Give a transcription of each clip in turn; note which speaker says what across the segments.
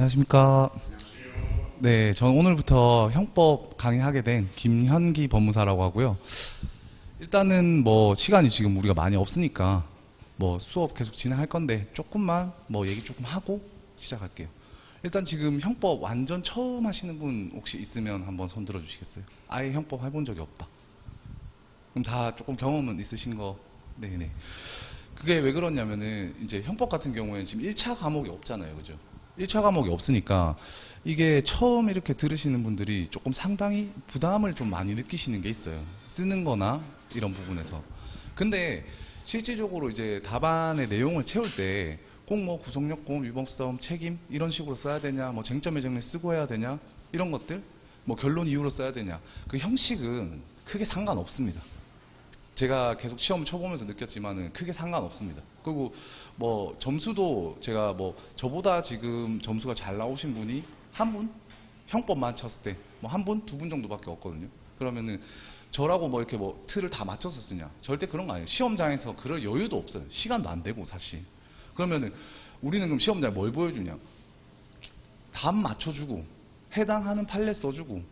Speaker 1: 안녕하십니까. 네, 전 오늘부터 형법 강의하게 된 김현기 법무사라고 하고요. 일단은 뭐 시간이 지금 우리가 많이 없으니까 뭐 수업 계속 진행할 건데 조금만 뭐 얘기 조금 하고 시작할게요. 일단 지금 형법 완전 처음 하시는 분 혹시 있으면 한번 손 들어 주시겠어요? 아예 형법 해본 적이 없다. 그럼 다 조금 경험은 있으신 거? 네네. 그게 왜 그러냐면은 이제 형법 같은 경우에 지금 1차 과목이 없잖아요. 그죠? 1차 과목이 없으니까 이게 처음 이렇게 들으시는 분들이 조금 상당히 부담을 좀 많이 느끼시는 게 있어요. 쓰는 거나 이런 부분에서. 근데 실질적으로 이제 답안의 내용을 채울 때 꼭 뭐 구속요건, 위법성, 책임 이런 식으로 써야 되냐, 뭐 쟁점의 정리 쓰고 해야 되냐 이런 것들, 뭐 결론 이유로 써야 되냐 그 형식은 크게 상관없습니다. 제가 계속 시험 쳐보면서 느꼈지만은 크게 상관없습니다. 그리고 뭐 점수도 제가 뭐 저보다 지금 점수가 잘 나오신 분이 한 분? 형법만 쳤을 때 뭐 한 분, 두 분 정도밖에 없거든요. 그러면은 저라고 뭐 이렇게 뭐 틀을 다 맞춰서 쓰냐? 절대 그런 거 아니에요. 시험장에서 그럴 여유도 없어요. 시간도 안 되고 사실. 그러면은 우리는 그럼 시험장에 뭘 보여주냐? 답 맞춰주고 해당하는 판례 써주고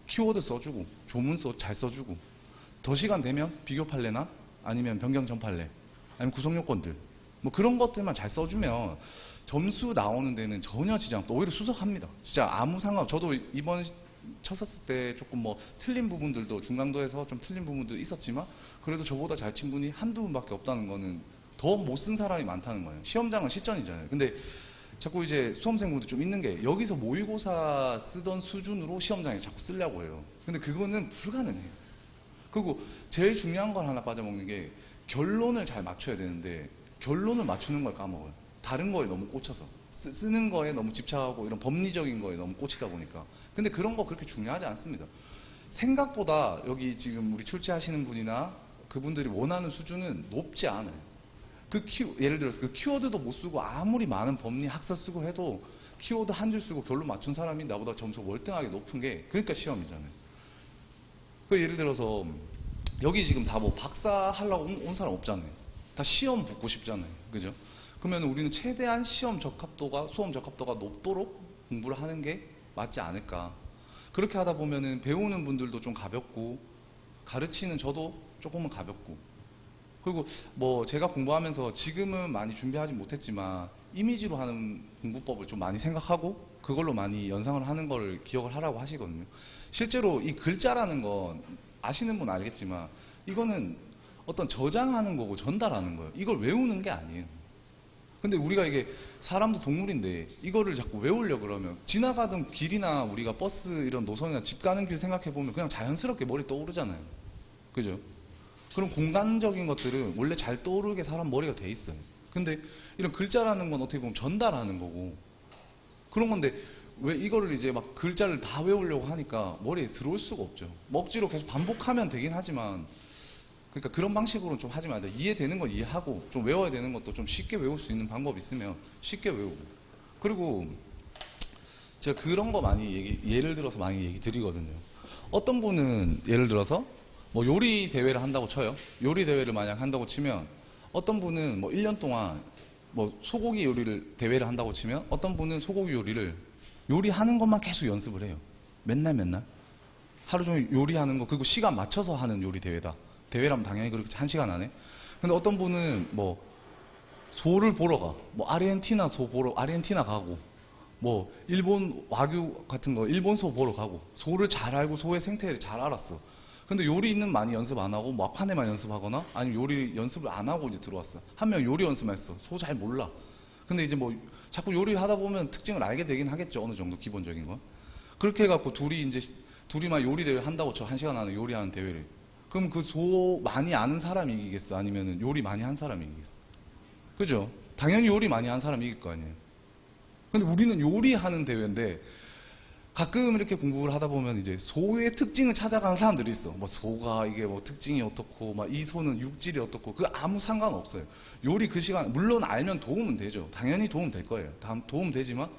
Speaker 1: 키워드 써주고 조문서 잘 써주고 더 시간 되면 비교 판례나 아니면 변경 전 판례 아니면 구성 요건들 뭐 그런 것들만 잘 써주면 점수 나오는 데는 전혀 지장 없다. 오히려 수석합니다. 진짜 아무 상관. 저도 이번 쳤었을 때 조금 뭐 틀린 부분들도 중강도에서 좀 틀린 부분도 있었지만 그래도 저보다 잘 친 분이 한두 분밖에 없다는 거는 더 못 쓴 사람이 많다는 거예요. 시험장은 실전이잖아요. 근데 자꾸 이제 수험생분들 좀 있는 게 여기서 모의고사 쓰던 수준으로 시험장에 자꾸 쓰려고 해요. 근데 그거는 불가능해요. 그리고 제일 중요한 걸 하나 빠져먹는 게 결론을 잘 맞춰야 되는데 결론을 맞추는 걸 까먹어요. 다른 거에 너무 꽂혀서 쓰는 거에 너무 집착하고 이런 법리적인 거에 너무 꽂히다 보니까. 근데 그런 거 그렇게 중요하지 않습니다. 생각보다 여기 지금 우리 출제하시는 분이나 그분들이 원하는 수준은 높지 않아요. 예를 들어서 그 키워드도 못 쓰고 아무리 많은 법리 학서 쓰고 해도 키워드 한 줄 쓰고 결론 맞춘 사람이 나보다 점수 월등하게 높은 게 그러니까 시험이잖아요. 그 예를 들어서 여기 지금 다 뭐 박사 하려고 온 사람 없잖아요. 다 시험 붙고 싶잖아요. 그죠? 그러면 우리는 최대한 시험 적합도가 수험 적합도가 높도록 공부를 하는 게 맞지 않을까. 그렇게 하다 보면은 배우는 분들도 좀 가볍고 가르치는 저도 조금은 가볍고 그리고 뭐 제가 공부하면서 지금은 많이 준비하지 못했지만 이미지로 하는 공부법을 좀 많이 생각하고 그걸로 많이 연상을 하는 걸 기억을 하라고 하시거든요. 실제로 이 글자라는 건 아시는 분 알겠지만 이거는 어떤 저장하는 거고 전달하는 거예요. 이걸 외우는 게 아니에요. 근데 우리가 이게 사람도 동물인데 이거를 자꾸 외우려 그러면 지나가던 길이나 우리가 버스 이런 노선이나 집 가는 길 생각해 보면 그냥 자연스럽게 머리 떠오르잖아요. 그죠? 그런 공간적인 것들은 원래 잘 떠오르게 사람 머리가 돼 있어요. 근데 이런 글자라는 건 어떻게 보면 전달하는 거고 그런 건데 왜 이거를 이제 막 글자를 다 외우려고 하니까 머리에 들어올 수가 없죠. 뭐 억지로 계속 반복하면 되긴 하지만 그러니까 그런 방식으로는 좀 하지 말자. 이해되는 건 이해하고 좀 외워야 되는 것도 좀 쉽게 외울 수 있는 방법이 있으면 쉽게 외우고 그리고 제가 그런 거 많이 예를 들어서 많이 얘기 드리거든요. 어떤 분은 예를 들어서 뭐 요리 대회를 한다고 쳐요. 요리 대회를 만약 한다고 치면 어떤 분은 뭐 1년 동안 뭐 소고기 요리를 대회를 한다고 치면 어떤 분은 소고기 요리를 요리하는 것만 계속 연습을 해요. 맨날 맨날. 하루 종일 요리하는 거 그리고 시간 맞춰서 하는 요리 대회다. 대회라면 당연히 그렇게 1시간 안에. 근데 어떤 분은 뭐 소를 보러 가. 뭐 아르헨티나 소 보러 아르헨티나 가고 뭐 일본 와규 같은 거 일본 소 보러 가고 소를 잘 알고 소의 생태를 잘 알았어. 근데 요리는 많이 연습 안 하고 막판에만 연습하거나 아니면 요리 연습을 안 하고 이제 들어왔어. 한 명 요리 연습만 했어. 소 잘 몰라. 근데 이제 뭐 자꾸 요리를 하다 보면 특징을 알게 되긴 하겠죠. 어느 정도 기본적인 건. 그렇게 해갖고 둘이만 요리 대회 한다고 쳐. 1시간 안에 요리하는 대회를. 그럼 그 소 많이 아는 사람이 이기겠어? 아니면 요리 많이 한 사람이 이기겠어? 그죠? 당연히 요리 많이 한 사람이 이길 거 아니에요. 근데 우리는 요리하는 대회인데 가끔 이렇게 공부를 하다 보면 이제 소의 특징을 찾아가는 사람들이 있어. 뭐 소가 이게 뭐 특징이 어떻고, 막 이 소는 육질이 어떻고, 그 아무 상관없어요. 요리 그 시간, 물론 알면 도움은 되죠. 당연히 도움 될 거예요. 도움 되지만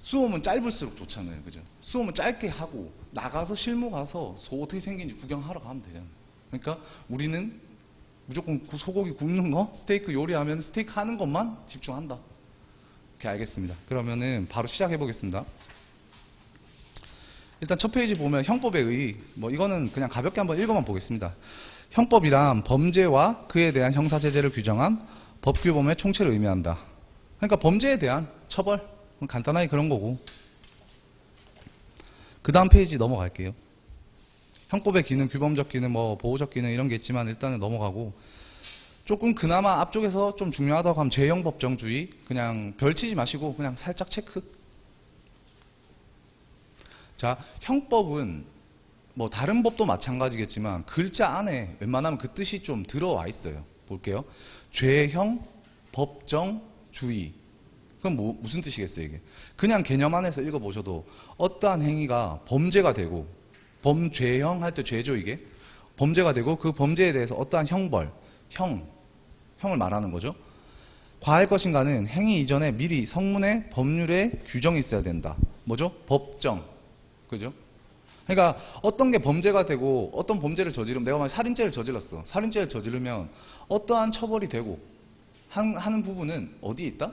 Speaker 1: 수업은 짧을수록 좋잖아요. 그죠? 수업은 짧게 하고 나가서 실무 가서 소 어떻게 생긴지 구경하러 가면 되잖아요. 그러니까 우리는 무조건 소고기 굽는 거, 스테이크 요리하면 스테이크 하는 것만 집중한다. 오케이, 알겠습니다. 그러면은 바로 시작해 보겠습니다. 일단 첫 페이지 보면 형법에 의, 뭐 이거는 그냥 가볍게 한번 읽어만 보겠습니다. 형법이란 범죄와 그에 대한 형사제재를 규정한 법규범의 총체를 의미한다. 그러니까 범죄에 대한 처벌, 간단하게 그런 거고. 그 다음 페이지 넘어갈게요. 형법의 기능, 규범적 기능, 뭐 보호적 기능 이런 게 있지만 일단은 넘어가고, 조금 그나마 앞쪽에서 좀 중요하다고 하면 죄형법정주의, 그냥 별치지 마시고 그냥 살짝 체크. 자, 형법은 뭐 다른 법도 마찬가지겠지만 글자 안에 웬만하면 그 뜻이 좀 들어와 있어요. 볼게요. 죄형, 법정, 주의. 그럼 무슨 뜻이겠어요, 이게? 그냥 개념 안에서 읽어보셔도 어떠한 행위가 범죄가 되고, 범죄형 할 때 죄죠, 이게. 범죄가 되고 그 범죄에 대해서 어떠한 형벌, 형을 말하는 거죠. 과할 것인가는 행위 이전에 미리 성문에 법률에 규정이 있어야 된다. 뭐죠? 법정. 그죠? 그러니까 어떤 게 범죄가 되고 어떤 범죄를 저지르면, 내가 만약 살인죄를 저질렀어. 살인죄를 저지르면 어떠한 처벌이 되고 하는 부분은 어디에 있다?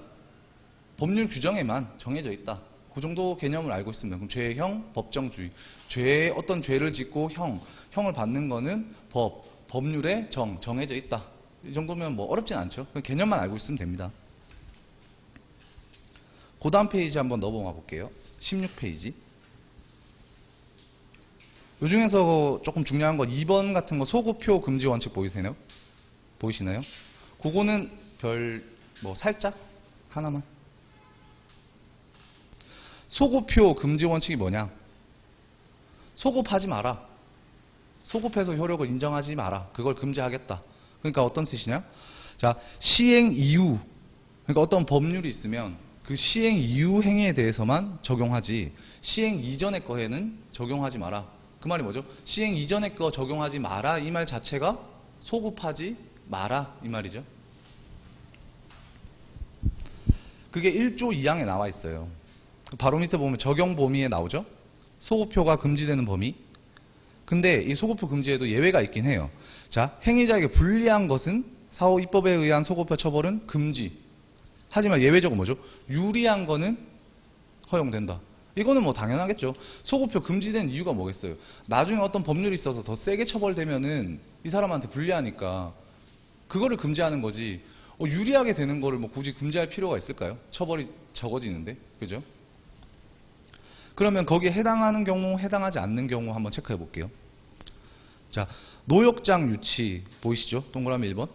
Speaker 1: 법률 규정에만 정해져 있다. 그 정도 개념을 알고 있습니다. 그럼 죄형, 법정주의. 어떤 죄를 짓고 형을 받는 거는 법률에 정해져 있다. 이 정도면 뭐 어렵진 않죠. 개념만 알고 있으면 됩니다. 그 다음 페이지 한번 넘어가 볼게요. 16페이지. 요 중에서 조금 중요한 건 2번 같은 거 소구표 금지 원칙 보이시나요? 그거는 뭐 살짝 하나만. 소구표 금지 원칙이 뭐냐? 소급하지 마라. 소급해서 효력을 인정하지 마라. 그걸 금지하겠다. 그러니까 어떤 뜻이냐? 자, 시행 이후. 그러니까 어떤 법률이 있으면 그 시행 이후 행위에 대해서만 적용하지, 시행 이전의 거에는 적용하지 마라. 그 말이 뭐죠? 시행 이전의 거 적용하지 마라. 이 말 자체가 소급하지 마라. 이 말이죠. 그게 1조 2항에 나와 있어요. 바로 밑에 보면 적용 범위에 나오죠? 소급표가 금지되는 범위. 근데 이 소급표 금지에도 예외가 있긴 해요. 자, 행위자에게 불리한 것은 사후 입법에 의한 소급표 처벌은 금지. 하지만 예외적으로 뭐죠? 유리한 거는 허용된다. 이거는 뭐 당연하겠죠. 소급표 금지된 이유가 뭐겠어요? 나중에 어떤 법률이 있어서 더 세게 처벌되면은 이 사람한테 불리하니까 그거를 금지하는 거지. 유리하게 되는 거를 뭐 굳이 금지할 필요가 있을까요? 처벌이 적어지는데. 그죠? 그러면 거기에 해당하는 경우, 해당하지 않는 경우 한번 체크해 볼게요. 자, 노역장 유치 보이시죠? 동그라미 1번.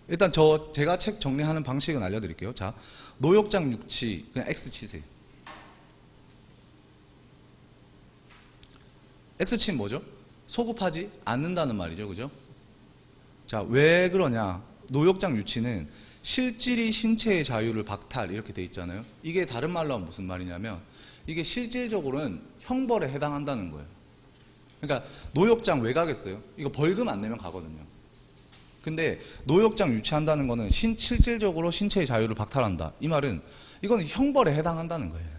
Speaker 1: 일단 제가 책 정리하는 방식은 알려드릴게요. 자, 노역장 유치 그냥 X 치세요. X 치면 뭐죠? 소급하지 않는다는 말이죠. 그죠? 자, 왜 그러냐? 노역장 유치는 실질이 신체의 자유를 박탈 이렇게 돼 있잖아요. 이게 다른 말로 하면 무슨 말이냐면 이게 실질적으로는 형벌에 해당한다는 거예요. 그러니까 노역장 왜 가겠어요? 이거 벌금 안 내면 가거든요. 근데 노역장 유치한다는 거는 실질적으로 신체의 자유를 박탈한다. 이 말은 이건 형벌에 해당한다는 거예요.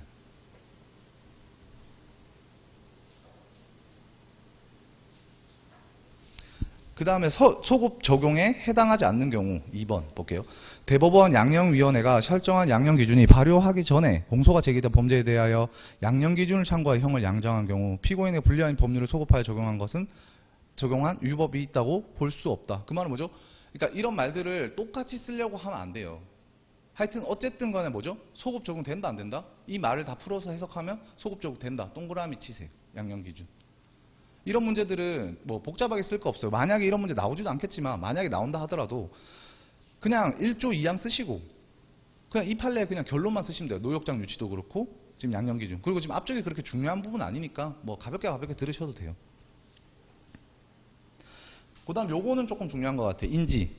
Speaker 1: 그 다음에 소급 적용에 해당하지 않는 경우 2번 볼게요. 대법원 양형위원회가 설정한 양형 기준이 발효하기 전에 공소가 제기된 범죄에 대하여 양형 기준을 참고하여 형을 양정한 경우 피고인의 불리한 법률을 소급하여 적용한 위법이 있다고 볼 수 없다. 그 말은 뭐죠? 그러니까 이런 말들을 똑같이 쓰려고 하면 안 돼요. 하여튼 어쨌든 간에 뭐죠? 소급 적용 된다 안 된다? 이 말을 다 풀어서 해석하면 소급 적용 된다. 동그라미 치세요. 양형 기준. 이런 문제들은 뭐 복잡하게 쓸 거 없어요. 만약에 이런 문제 나오지도 않겠지만 만약에 나온다 하더라도 그냥 1조 2항 쓰시고 그냥 이 판례에 그냥 결론만 쓰시면 돼요. 노역장 유치도 그렇고 지금 양형 기준. 그리고 지금 앞쪽이 그렇게 중요한 부분 아니니까 뭐 가볍게 들으셔도 돼요. 그 다음 요거는 조금 중요한 것 같아요. 인지.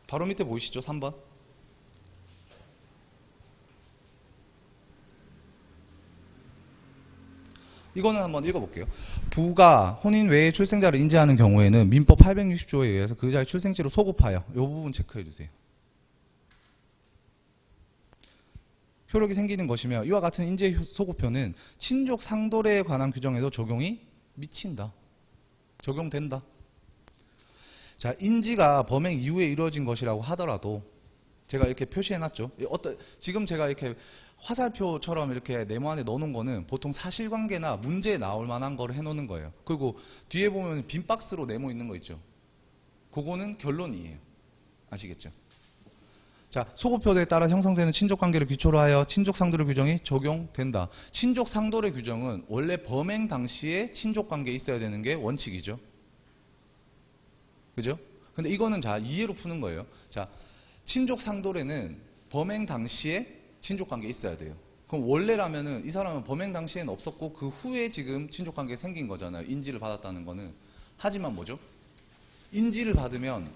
Speaker 1: 바로 밑에 보이시죠? 3번. 이거는 한번 읽어볼게요. 부가 혼인 외에 출생자를 인지하는 경우에는 민법 860조에 의해서 그 자의 출생지로 소급하여 이 부분 체크해주세요. 효력이 생기는 것이며 이와 같은 인지 소급표는 친족 상도례에 관한 규정에도 적용이 미친다. 적용된다. 자, 인지가 범행 이후에 이루어진 것이라고 하더라도 제가 이렇게 표시해놨죠. 지금 제가 이렇게 화살표처럼 이렇게 네모안에 넣어놓은 거는 보통 사실관계나 문제에 나올 만한 거를 해놓는 거예요. 그리고 뒤에 보면 빈 박스로 네모 있는 거 있죠. 그거는 결론이에요. 아시겠죠? 자, 소급표도에 따라 형성되는 친족관계를 기초로 하여 친족상도의 규정이 적용된다. 친족상도의 규정은 원래 범행 당시에 친족관계에 있어야 되는 게 원칙이죠. 그죠? 근데 이거는 자, 이해로 푸는 거예요. 자, 친족상도에는 범행 당시에 친족관계에 있어야 돼요. 그럼 원래라면은 이 사람은 범행 당시에는 없었고 그 후에 지금 친족관계가 생긴 거잖아요. 인지를 받았다는 거는. 하지만 뭐죠? 인지를 받으면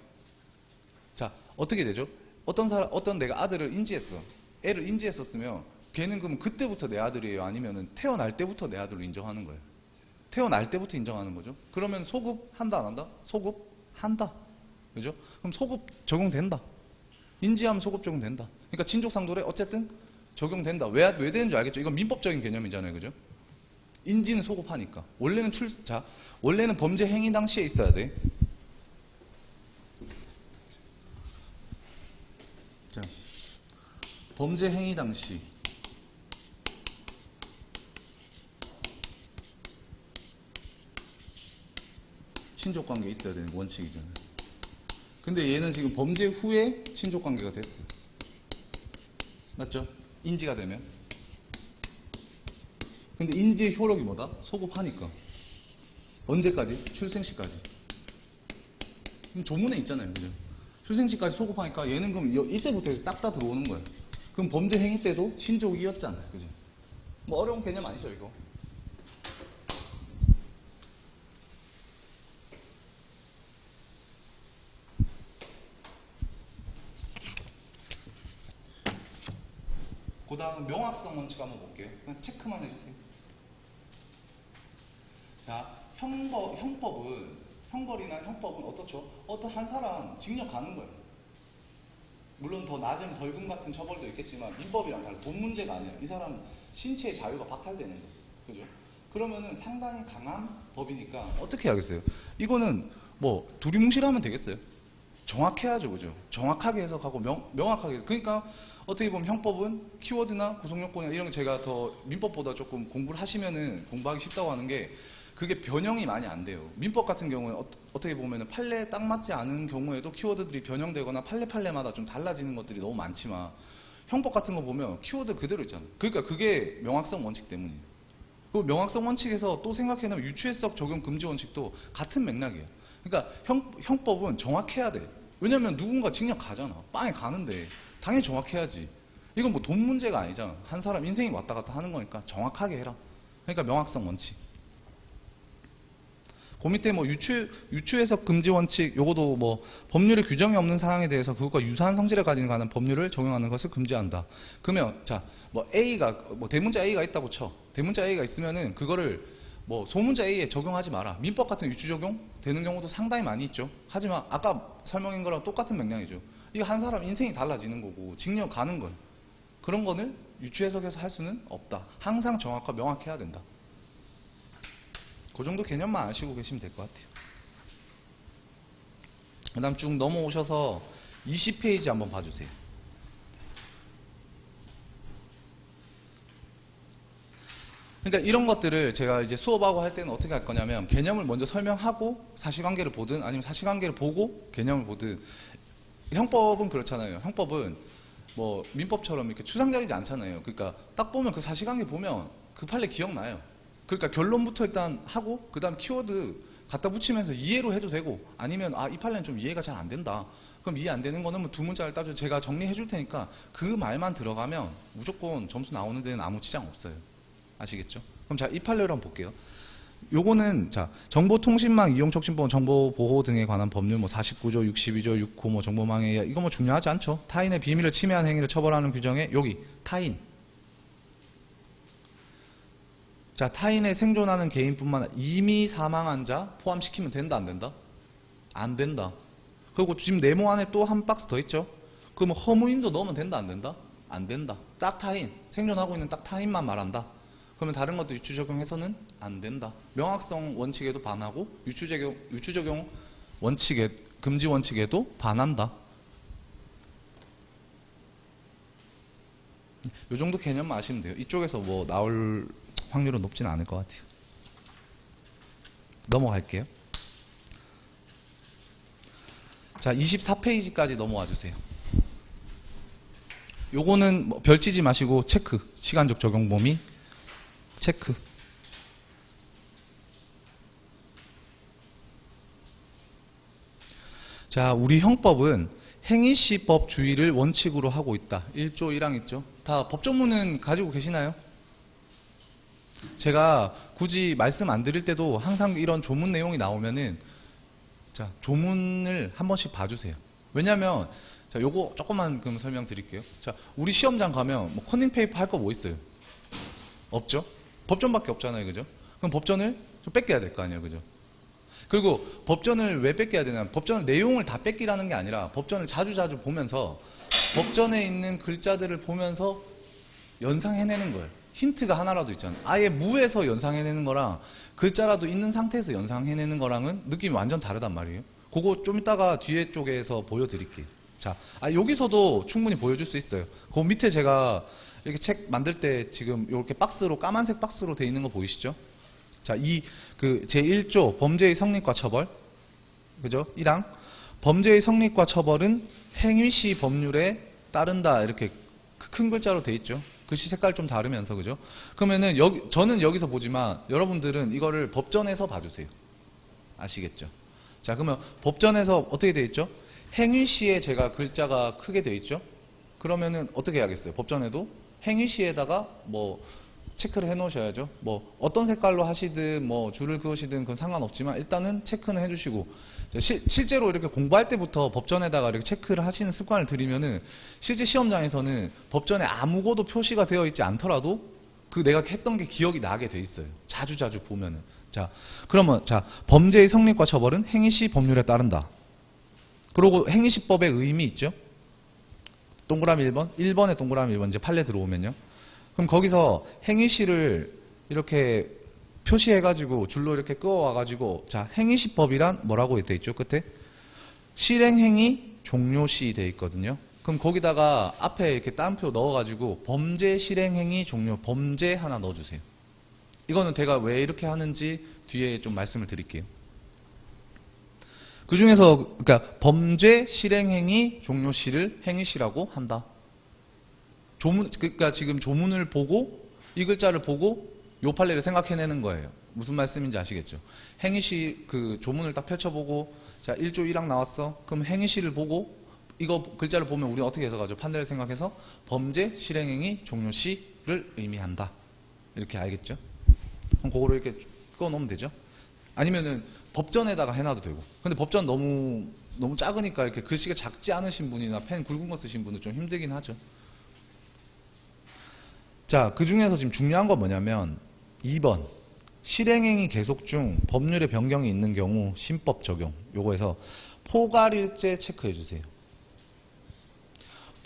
Speaker 1: 자, 어떻게 되죠? 어떤 내가 아들을 인지했어. 애를 인지했었으면 걔는 그럼 그때부터 내 아들이에요? 아니면은 태어날 때부터 내 아들로 인정하는 거예요? 태어날 때부터 인정하는 거죠. 그러면 소급 한다 안 한다? 소급 한다. 그죠? 그럼 소급 적용된다. 인지하면 소급 적용된다. 그러니까 친족상도에 어쨌든 적용된다. 왜 되는 줄 알겠죠? 이건 민법적인 개념이잖아요. 그죠? 인지는 소급하니까. 원래는 범죄 행위 당시에 있어야 돼. 자, 범죄 행위 당시 친족관계 있어야 되는 원칙이잖아요. 근데 얘는 지금 범죄 후에 친족관계가 됐어. 맞죠? 인지가 되면. 근데 인지의 효력이 뭐다? 소급하니까. 언제까지? 출생시까지. 그럼 조문에 있잖아요. 그죠? 출생시까지 소급하니까 얘는 그럼 이때부터 해서 싹 다 들어오는 거예요. 그럼 범죄 행위 때도 친족이었잖아요. 그죠? 뭐 어려운 개념 아니죠, 이거? 그 다음은 명확성 원칙 한번 볼게요. 그냥 체크만 해주세요. 자, 형벌이나 형법은 어떻죠? 한 사람 징역 가는 거예요. 물론 더 낮은 벌금 같은 처벌도 있겠지만 민법이랑 달리 돈 문제가 아니에요. 이 사람 신체의 자유가 박탈되는 거예요. 그죠? 그러면은 상당히 강한 법이니까 어떻게 하겠어요? 이거는 뭐 두리뭉실하면 되겠어요? 정확해야죠. 그죠? 정확하게 해석하고 명확하게. 그러니까 어떻게 보면 형법은 키워드나 구속요건이나 이런 거 제가 더 민법보다 조금 공부를 하시면은 공부하기 쉽다고 하는 게 그게 변형이 많이 안 돼요. 민법 같은 경우는 어떻게 보면은 판례에 딱 맞지 않은 경우에도 키워드들이 변형되거나 판례마다 좀 달라지는 것들이 너무 많지만 형법 같은 거 보면 키워드 그대로 있잖아요. 그러니까 그게 명확성 원칙 때문이에요. 그 명확성 원칙에서 또 생각해보면 유추해석 적용 금지 원칙도 같은 맥락이에요. 그러니까 형법은 정확해야 돼. 왜냐면 누군가 징역 가잖아. 빵에 가는데 당연히 정확해야지. 이건 뭐 돈 문제가 아니잖아. 한 사람 인생이 왔다 갔다 하는 거니까 정확하게 해라. 그러니까 명확성 원칙. 그 밑에 뭐 유추해석 금지 원칙, 요거도 뭐 법률에 규정이 없는 사항에 대해서 그것과 유사한 성질에 관한 법률을 적용하는 것을 금지한다. 그러면 자, 뭐 대문자 A가 있다고 쳐. 대문자 A가 있으면은 그거를 뭐 소문자 A에 적용하지 마라. 민법 같은 유추 적용 되는 경우도 상당히 많이 있죠. 하지만 아까 설명한 거랑 똑같은 맥락이죠. 이거 한 사람 인생이 달라지는 거고 징역 가는 거예요. 그런 거는 유추해석해서 할 수는 없다. 항상 정확하고 명확해야 된다. 그 정도 개념만 아시고 계시면 될 것 같아요. 그 다음 쭉 넘어오셔서 20페이지 한번 봐주세요. 그러니까 이런 것들을 제가 이제 수업하고 할 때는 어떻게 할 거냐면 개념을 먼저 설명하고 사실관계를 보든 아니면 사실관계를 보고 개념을 보든. 형법은 그렇잖아요. 형법은 뭐 민법처럼 이렇게 추상적이지 않잖아요. 그러니까 딱 보면 그 사실관계 보면 그 판례 기억나요. 그러니까 결론부터 일단 하고 그 다음 키워드 갖다 붙이면서 이해로 해도 되고 아니면 이 판례는 좀 이해가 잘 안 된다. 그럼 이해 안 되는 거는 뭐 두 문자를 따져 제가 정리해 줄 테니까 그 말만 들어가면 무조건 점수 나오는 데는 아무 지장 없어요. 아시겠죠? 그럼 자, 이 판례를 한번 볼게요. 요거는 자, 정보통신망 이용촉진보호 정보보호 등에 관한 법률 뭐 49조, 62조, 6호 뭐 정보망에 의해 이거 뭐 중요하지 않죠? 타인의 비밀을 침해한 행위를 처벌하는 규정에 여기 타인. 자, 타인의 생존하는 개인뿐만 아니라 이미 사망한 자 포함시키면 된다 안 된다? 안 된다. 그리고 지금 네모 안에 또 한 박스 더 있죠? 그러면 허무인도 넣으면 된다 안 된다? 안 된다. 딱 타인, 생존하고 있는 딱 타인만 말한다. 그러면 다른 것도 유추 적용해서는 안 된다. 명확성 원칙에도 반하고 유추 적용 원칙에 금지 원칙에도 반한다. 요 정도 개념만 아시면 돼요. 이쪽에서 뭐 나올 확률은 높지는 않을 것 같아요. 넘어갈게요. 자, 24페이지까지 넘어와 주세요. 요거는 뭐 별치지 마시고 체크. 시간적 적용 범위 체크. 자, 우리 형법은 행위시법 주의를 원칙으로 하고 있다. 1조 1항 있죠. 다 법조문은 가지고 계시나요? 제가 굳이 말씀 안 드릴 때도 항상 이런 조문 내용이 나오면은 자, 조문을 한 번씩 봐주세요. 왜냐면 자, 요거 조금만 그럼 설명드릴게요. 자, 우리 시험장 가면 뭐 커닝 페이퍼 할 거 뭐 있어요? 없죠? 법전밖에 없잖아요, 그죠? 그럼 법전을 좀 뺏겨야 될 거 아니에요, 그죠? 그리고 법전을 왜 뺏겨야 되냐? 법전 내용을 다 뺏기라는 게 아니라 법전을 자주 보면서 법전에 있는 글자들을 보면서 연상해내는 거예요. 힌트가 하나라도 있잖아요. 아예 무에서 연상해내는 거랑 글자라도 있는 상태에서 연상해내는 거랑은 느낌이 완전 다르단 말이에요. 그거 좀 이따가 뒤에 쪽에서 보여드릴게요. 자, 여기서도 충분히 보여줄 수 있어요. 그 밑에 제가 이렇게 책 만들 때 지금 이렇게 박스로, 까만색 박스로 돼 있는 거 보이시죠? 자, 제1조 범죄의 성립과 처벌. 그죠? 1항. 범죄의 성립과 처벌은 행위시 법률에 따른다. 이렇게 큰 글자로 돼 있죠. 글씨 색깔 좀 다르면서, 그죠? 그러면은 저는 여기서 보지만 여러분들은 이거를 법전에서 봐주세요. 아시겠죠? 자, 그러면 법전에서 어떻게 돼 있죠? 행위시에 제가 글자가 크게 돼 있죠? 그러면은 어떻게 해야겠어요? 법전에도 행위시에다가 뭐 체크를 해 놓으셔야죠. 뭐 어떤 색깔로 하시든 뭐 줄을 그으시든 그건 상관없지만 일단은 체크는 해 주시고, 실제로 이렇게 공부할 때부터 법전에다가 이렇게 체크를 하시는 습관을 들이면은 실제 시험장에서는 법전에 아무것도 표시가 되어 있지 않더라도 그 내가 했던 게 기억이 나게 돼 있어요. 자주 보면은. 자, 그러면 자, 범죄의 성립과 처벌은 행위시 법률에 따른다. 그리고 행위시법의 의미 있죠? 동그라미 1번, 1번에 동그라미 1번 이제 판례 들어오면요. 그럼 거기서 행위시를 이렇게 표시해가지고 줄로 이렇게 끄어와가지고, 자, 행위시법이란 뭐라고 돼 있죠? 끝에 실행행위 종료시 돼 있거든요. 그럼 거기다가 앞에 이렇게 따옴표 넣어가지고 범죄 실행행위 종료, 범죄 하나 넣어주세요. 이거는 제가 왜 이렇게 하는지 뒤에 좀 말씀을 드릴게요. 그 중에서 그러니까 범죄 실행행위 종료시를 행위시라고 한다. 그러니까 지금 조문을 보고 이 글자를 보고 요 판례를 생각해내는 거예요. 무슨 말씀인지 아시겠죠? 행위시 그 조문을 딱 펼쳐보고, 자, 1조 1항 나왔어. 그럼 행위시를 보고 이거 글자를 보면 우리는 어떻게 해석하죠? 판례를 생각해서 범죄 실행행위 종료시를 의미한다. 이렇게 알겠죠? 그럼 그거를 이렇게 꺼놓으면 되죠? 아니면은 법전에다가 해놔도 되고. 근데 법전 너무 작으니까 이렇게 글씨가 작지 않으신 분이나 펜 굵은 거 쓰신 분은 좀 힘들긴 하죠. 자, 그 중에서 지금 중요한 건 뭐냐면 2번 실행행위 계속 중 법률의 변경이 있는 경우 신법 적용. 요거에서 포괄일제 체크해 주세요.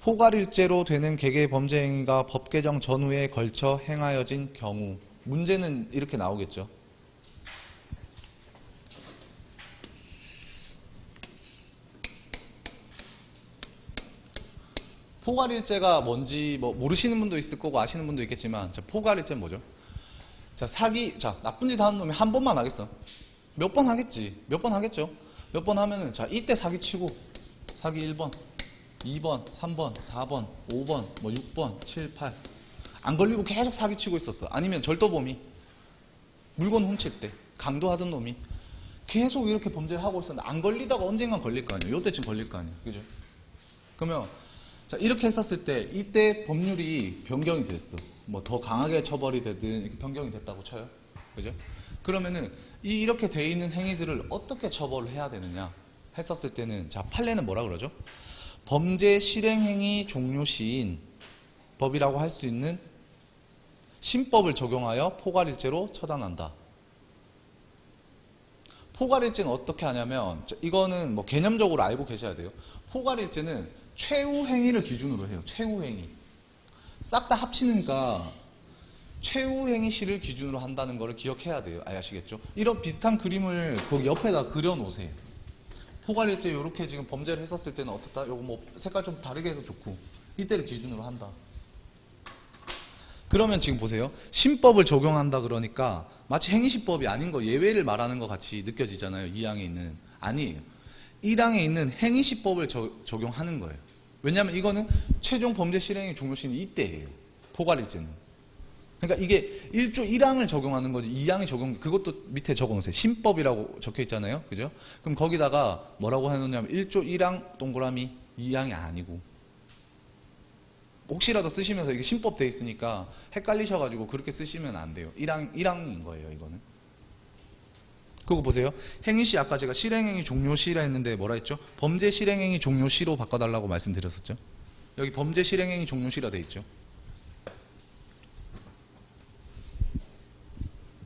Speaker 1: 포괄일제로 되는 개개의 범죄 행위가 법 개정 전후에 걸쳐 행하여진 경우. 문제는 이렇게 나오겠죠. 포괄일제가 뭔지 뭐 모르시는 분도 있을 거고 아시는 분도 있겠지만, 자, 포괄일제는 뭐죠? 자, 자, 나쁜 짓 하는 놈이 한 번만 하겠어? 몇 번 하겠지? 몇 번 하겠죠? 몇 번 하면은, 자, 이때 사기 치고, 사기 1번, 2번, 3번, 4번, 5번, 뭐 6번, 7, 8. 안 걸리고 계속 사기 치고 있었어. 아니면 절도범이 물건 훔칠 때 강도하던 놈이 계속 이렇게 범죄를 하고 있었는데 안 걸리다가 언젠간 걸릴 거 아니에요. 요때쯤 걸릴 거 아니에요. 그죠? 그러면 자, 이렇게 했었을 때 이때 법률이 변경이 됐어. 뭐 더 강하게 처벌이 되든 이렇게 변경이 됐다고 쳐요. 그죠? 그러면은 이렇게 돼 있는 행위들을 어떻게 처벌을 해야 되느냐 했었을 때는, 자, 판례는 뭐라 그러죠? 범죄 실행행위 종료 시인 법이라고 할 수 있는 신법을 적용하여 포괄일제로 처단한다. 포괄일제는 어떻게 하냐면, 이거는 뭐 개념적으로 알고 계셔야 돼요. 포괄일제는 최후 행위를 기준으로 해요. 최후 행위. 싹 다 합치니까 최후 행위시를 기준으로 한다는 거를 기억해야 돼요. 아시겠죠? 이런 비슷한 그림을 거기 옆에다 그려 놓으세요. 포괄일제 이렇게 지금 범죄를 했었을 때는 어떻다? 요거 뭐 색깔 좀 다르게 해도 좋고, 이때를 기준으로 한다. 그러면 지금 보세요. 신법을 적용한다 그러니까 마치 행위시법이 아닌 거 예외를 말하는 것 같이 느껴지잖아요. 2항에 있는. 아니에요. 1항에 있는 행위시법을 적용하는 거예요. 왜냐하면 이거는 최종 범죄 실행의 종료시는 이때예요. 포괄일죄는. 그러니까 이게 1조 1항을 적용하는 거지 2항이 적용, 그것도 밑에 적어놓으세요. 신법이라고 적혀 있잖아요. 그죠? 그럼 거기다가 뭐라고 해놓냐면 1조 1항 동그라미 2항이 아니고, 혹시라도 쓰시면서 이게 신법 돼 있으니까 헷갈리셔가지고 그렇게 쓰시면 안 돼요. 1항인 거예요, 이거는. 그거 보세요. 행위시 아까 제가 실행행위 종료시라 했는데 뭐라 했죠? 범죄 실행행위 종료시로 바꿔달라고 말씀드렸었죠. 여기 범죄 실행행위 종료시라 돼 있죠.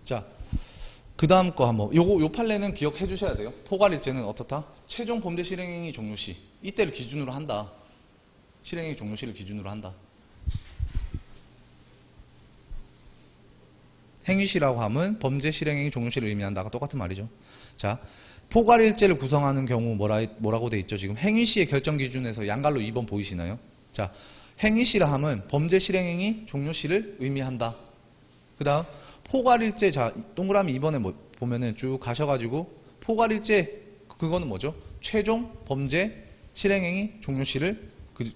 Speaker 1: 자, 그 다음 거 한번. 요 판례는 기억해 주셔야 돼요. 포괄일죄는 어떻다? 최종 범죄 실행행위 종료시. 이때를 기준으로 한다. 실행행위 종료시를 기준으로 한다. 행위시라고 하면 범죄 실행행위 종료시를 의미한다가 똑같은 말이죠. 자, 포괄일죄를 구성하는 경우 뭐라고 돼 있죠? 지금 행위시의 결정 기준에서 양갈로 2번 보이시나요? 자, 행위시라 하면 범죄 실행행위 종료시를 의미한다. 그 다음 포괄일죄. 자, 동그라미 2번에 보면은 쭉 가셔가지고 포괄일죄 그거는 뭐죠? 최종 범죄 실행행위 종료시를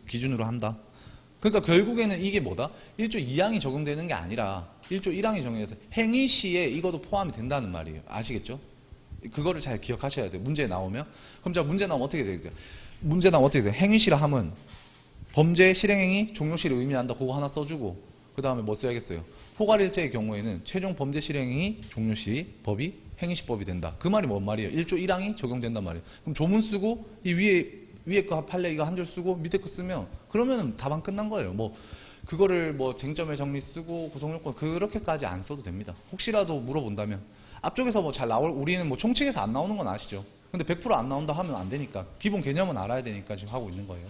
Speaker 1: 기준으로 한다. 그러니까 결국에는 이게 뭐다? 1조 2항이 적용되는 게 아니라 1조 1항이 적용돼서 행위시에 이것도 포함이 된다는 말이에요. 아시겠죠? 그거를 잘 기억하셔야 돼요. 문제 나오면. 그럼 자, 문제 나오면 어떻게 되겠어요? 문제 나오면 어떻게 돼요? 행위시라 하면 범죄 실행행위 종료시를 의미한다. 그거 하나 써주고 그 다음에 뭐 써야겠어요? 포괄일죄의 경우에는 최종 범죄 실행행위 종료시 법이 행위시법이 된다. 그 말이 뭔 말이에요? 1조 1항이 적용된단 말이에요. 그럼 조문 쓰고 이 위에 거 판례 이거 한 줄 쓰고 밑에 거 쓰면 그러면 답안 끝난 거예요. 뭐 그거를 뭐 쟁점의 정리 쓰고 구성요건 그렇게까지 안 써도 됩니다. 혹시라도 물어본다면 앞쪽에서 뭐 잘 나올, 우리는 뭐 총칙에서 안 나오는 건 아시죠? 근데 100% 안 나온다 하면 안 되니까 기본 개념은 알아야 되니까 지금 하고 있는 거예요.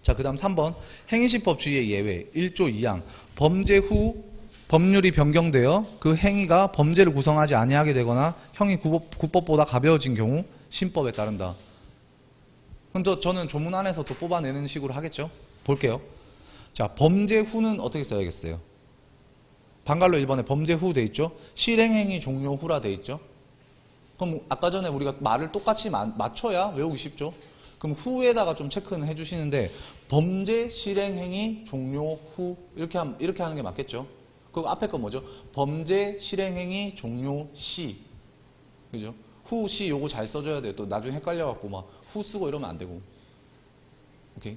Speaker 1: 자, 그 다음 3번 행위시법 주의의 예외 1조 2항 범죄 후 법률이 변경되어 그 행위가 범죄를 구성하지 아니하게 되거나 형이 구법보다 가벼워진 경우 신법에 따른다. 그럼 저는 조문 안에서 또 뽑아내는 식으로 하겠죠? 볼게요. 자, 범죄 후는 어떻게 써야겠어요? 방갈로 1번에 범죄 후 돼 있죠? 실행행위 종료 후라 돼 있죠? 그럼 아까 전에 우리가 말을 똑같이 맞춰야 외우기 쉽죠? 그럼 후에다가 좀 체크는 해주시는데 범죄 실행행위 종료 후 이렇게 하는 게 맞겠죠? 그리고 앞에 거 뭐죠? 범죄 실행행위 종료 시, 그죠? 후, 시 요거 잘 써줘야 돼요. 또 나중에 헷갈려갖고 막 후 쓰고 이러면 안 되고. 오케이.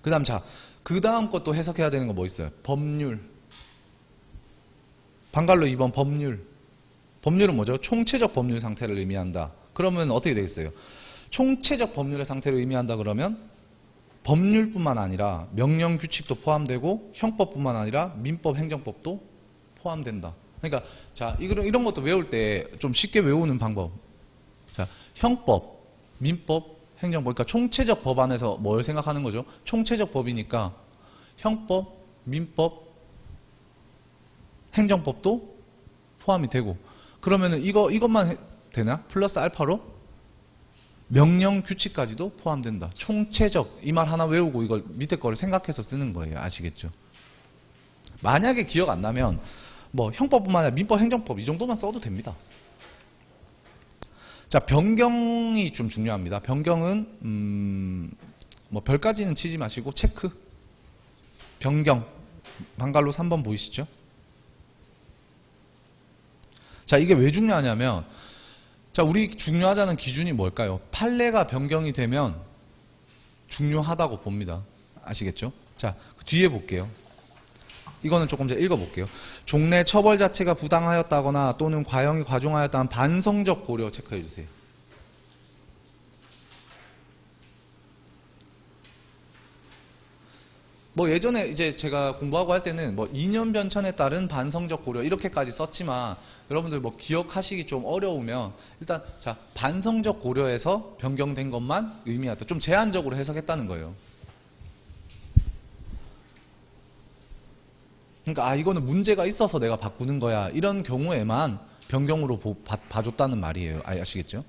Speaker 1: 그 다음 자, 그 다음 것도 해석해야 되는 거 뭐 있어요? 법률. 방갈로 2번 법률. 법률은 뭐죠? 총체적 법률 상태를 의미한다. 그러면 어떻게 되겠어요? 총체적 법률의 상태를 의미한다 그러면 법률뿐만 아니라 명령 규칙도 포함되고 형법뿐만 아니라 민법 행정법도 포함된다. 그러니까 자, 이런 것도 외울 때 좀 쉽게 외우는 방법. 자, 형법, 민법, 행정법. 그러니까 총체적 법안에서 뭘 생각하는 거죠? 총체적 법이니까 형법, 민법, 행정법도 포함이 되고. 그러면은 이것만 되나? 플러스 알파로 명령 규칙까지도 포함된다. 총체적. 이 말 하나 외우고 이걸 밑에 거를 생각해서 쓰는 거예요. 아시겠죠? 만약에 기억 안 나면 뭐 형법뿐만 아니라 민법, 행정법 이 정도만 써도 됩니다. 자, 변경이 좀 중요합니다. 변경은 뭐 별까지는 치지 마시고 체크. 변경. 방갈로 3번 보이시죠? 자, 이게 왜 중요하냐면 자, 우리 중요하다는 기준이 뭘까요? 판례가 변경이 되면 중요하다고 봅니다. 아시겠죠? 자, 그 뒤에 볼게요. 이거는 조금 제가 읽어볼게요. 종래 처벌 자체가 부당하였다거나 또는 과형이 과중하였다는 반성적 고려 체크해 주세요. 뭐 예전에 이제 제가 공부하고 할 때는 뭐 2년 변천에 따른 반성적 고려 이렇게까지 썼지만 여러분들 뭐 기억하시기 좀 어려우면 일단 자, 반성적 고려에서 변경된 것만 의미하다. 좀 제한적으로 해석했다는 거예요. 그러니까 이거는 문제가 있어서 내가 바꾸는 거야. 이런 경우에만 변경으로 봐줬다는 말이에요. 아시겠죠?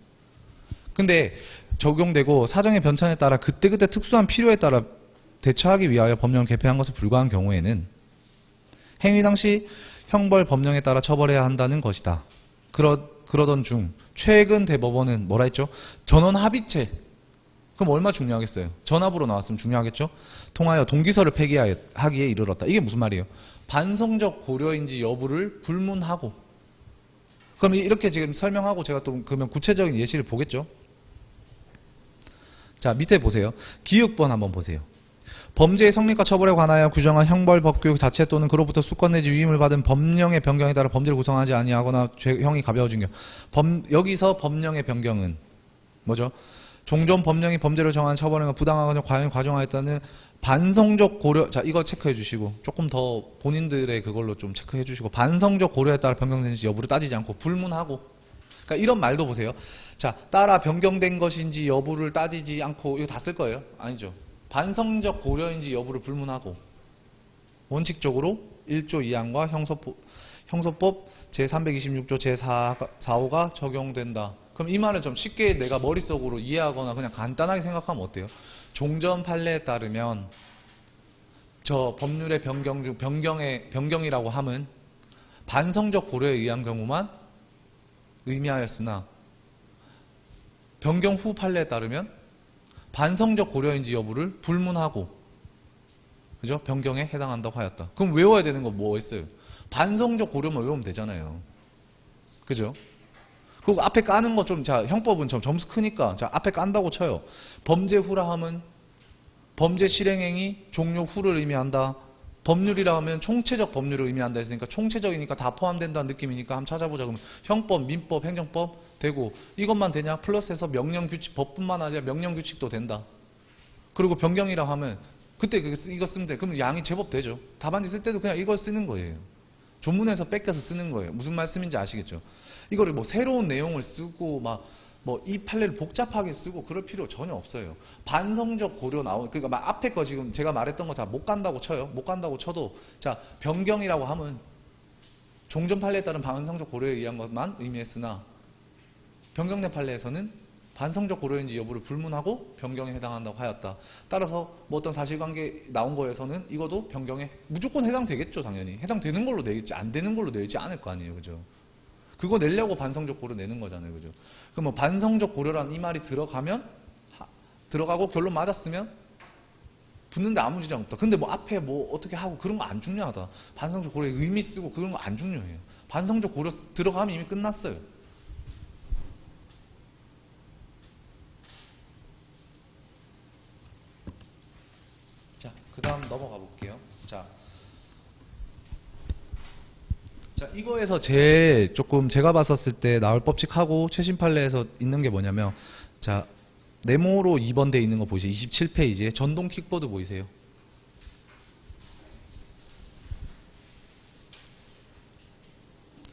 Speaker 1: 근데 적용되고 사정의 변천에 따라 그때그때 특수한 필요에 따라
Speaker 2: 대처하기 위하여 법령을 개폐한 것에 불과한 경우에는 행위 당시 형벌 법령에 따라 처벌해야 한다는 것이다. 그러던 중 최근 대법원은 뭐라 했죠? 전원 합의체. 그럼 얼마 중요하겠어요? 전압으로 나왔으면 중요하겠죠? 통하여 동기서를 폐기하기에 이르렀다. 이게 무슨 말이에요? 반성적 고려인지 여부를 불문하고. 그럼 이렇게 지금 설명하고 제가 또 그러면 구체적인 예시를 보겠죠? 자, 밑에 보세요. 기육번 한번 보세요. 범죄의 성립과 처벌에 관하여 규정한 형벌 법규 자체 또는 그로부터 수권 내지 위임을 받은 법령의 변경에 따라 범죄를 구성하지 아니하거나 형이 가벼워진 경우. 여기서 법령의 변경은 뭐죠? 종전 법령이 범죄를 정한 처벌을 부당하거나 과연 과정하였다는 반성적 고려. 자, 이거 체크해 주시고 조금 더 본인들의 그걸로 좀 체크해 주시고, 반성적 고려에 따라 변경되는지 여부를 따지지 않고 불문하고. 그러니까 이런 말도 보세요. 자, 따라 변경된 것인지 여부를 따지지 않고. 이거 다 쓸 거예요? 아니죠. 반성적 고려인지 여부를 불문하고, 원칙적으로 1조 2항과 형소법 제326조 제4호가 적용된다. 그럼 이 말을 좀 쉽게 내가 머릿속으로 이해하거나 그냥 간단하게 생각하면 어때요? 종전 판례에 따르면 저 법률의 변경이라고 함은 반성적 고려에 의한 경우만 의미하였으나, 변경 후 판례에 따르면 반성적 고려인지 여부를 불문하고, 그죠? 변경에 해당한다고 하였다. 그럼 외워야 되는 거 뭐 있어요? 반성적 고려만 외우면 되잖아요. 그죠? 그리고 앞에 까는 거 좀, 자, 형법은 좀 점수 크니까, 자, 앞에 깐다고 쳐요. 범죄 후라 함은 범죄 실행행위 종료 후를 의미한다. 법률이라 하면 총체적 법률을 의미한다 했으니까 총체적이니까 다 포함된다는 느낌이니까 한번 찾아보자. 그러면 형법, 민법, 행정법 되고, 이것만 되냐? 플러스해서 명령규칙, 법뿐만 아니라 명령규칙도 된다. 그리고 변경이라 하면 그때 이거 쓰면 돼. 그럼 양이 제법 되죠. 답안지 쓸 때도 그냥 이걸 쓰는 거예요. 조문에서 뺏겨서 쓰는 거예요. 무슨 말씀인지 아시겠죠? 이거를 뭐 새로운 내용을 쓰고 막 뭐 이 판례를 복잡하게 쓰고 그럴 필요 전혀 없어요. 반성적 고려 그러니까 막 앞에 거 지금 제가 말했던 거 다 못 간다고 쳐요. 못 간다고 쳐도, 자, 변경이라고 하면 종전 판례에 따른 반성적 고려에 의한 것만 의미했으나, 변경된 판례에서는 반성적 고려인지 여부를 불문하고 변경에 해당한다고 하였다. 따라서 뭐 어떤 사실관계 나온 거에서는 이것도 변경에 무조건 해당되겠죠. 당연히 해당되는 걸로 내겠지, 안 되는 걸로 내지 않을 거 아니에요. 그죠? 그거 내려고 반성적 고려 내는 거잖아요. 그죠? 그럼 뭐 반성적 고려라는 이 말이 들어가고 결론 맞았으면 붙는데 아무 지장 없다. 근데 뭐 앞에 뭐 어떻게 하고 그런 거 안 중요하다. 반성적 고려에 의미 쓰고 그런 거 안 중요해요. 반성적 고려 들어가면 이미 끝났어요. 자, 그 다음 넘어가 볼게요. 자, 이거에서 제일 조금 제가 봤었을 때 나올 법칙하고 최신 판례에서 있는 게 뭐냐면, 자, 네모로 2번 돼 있는 거 보이세요? 27페이지에 전동 킥보드 보이세요?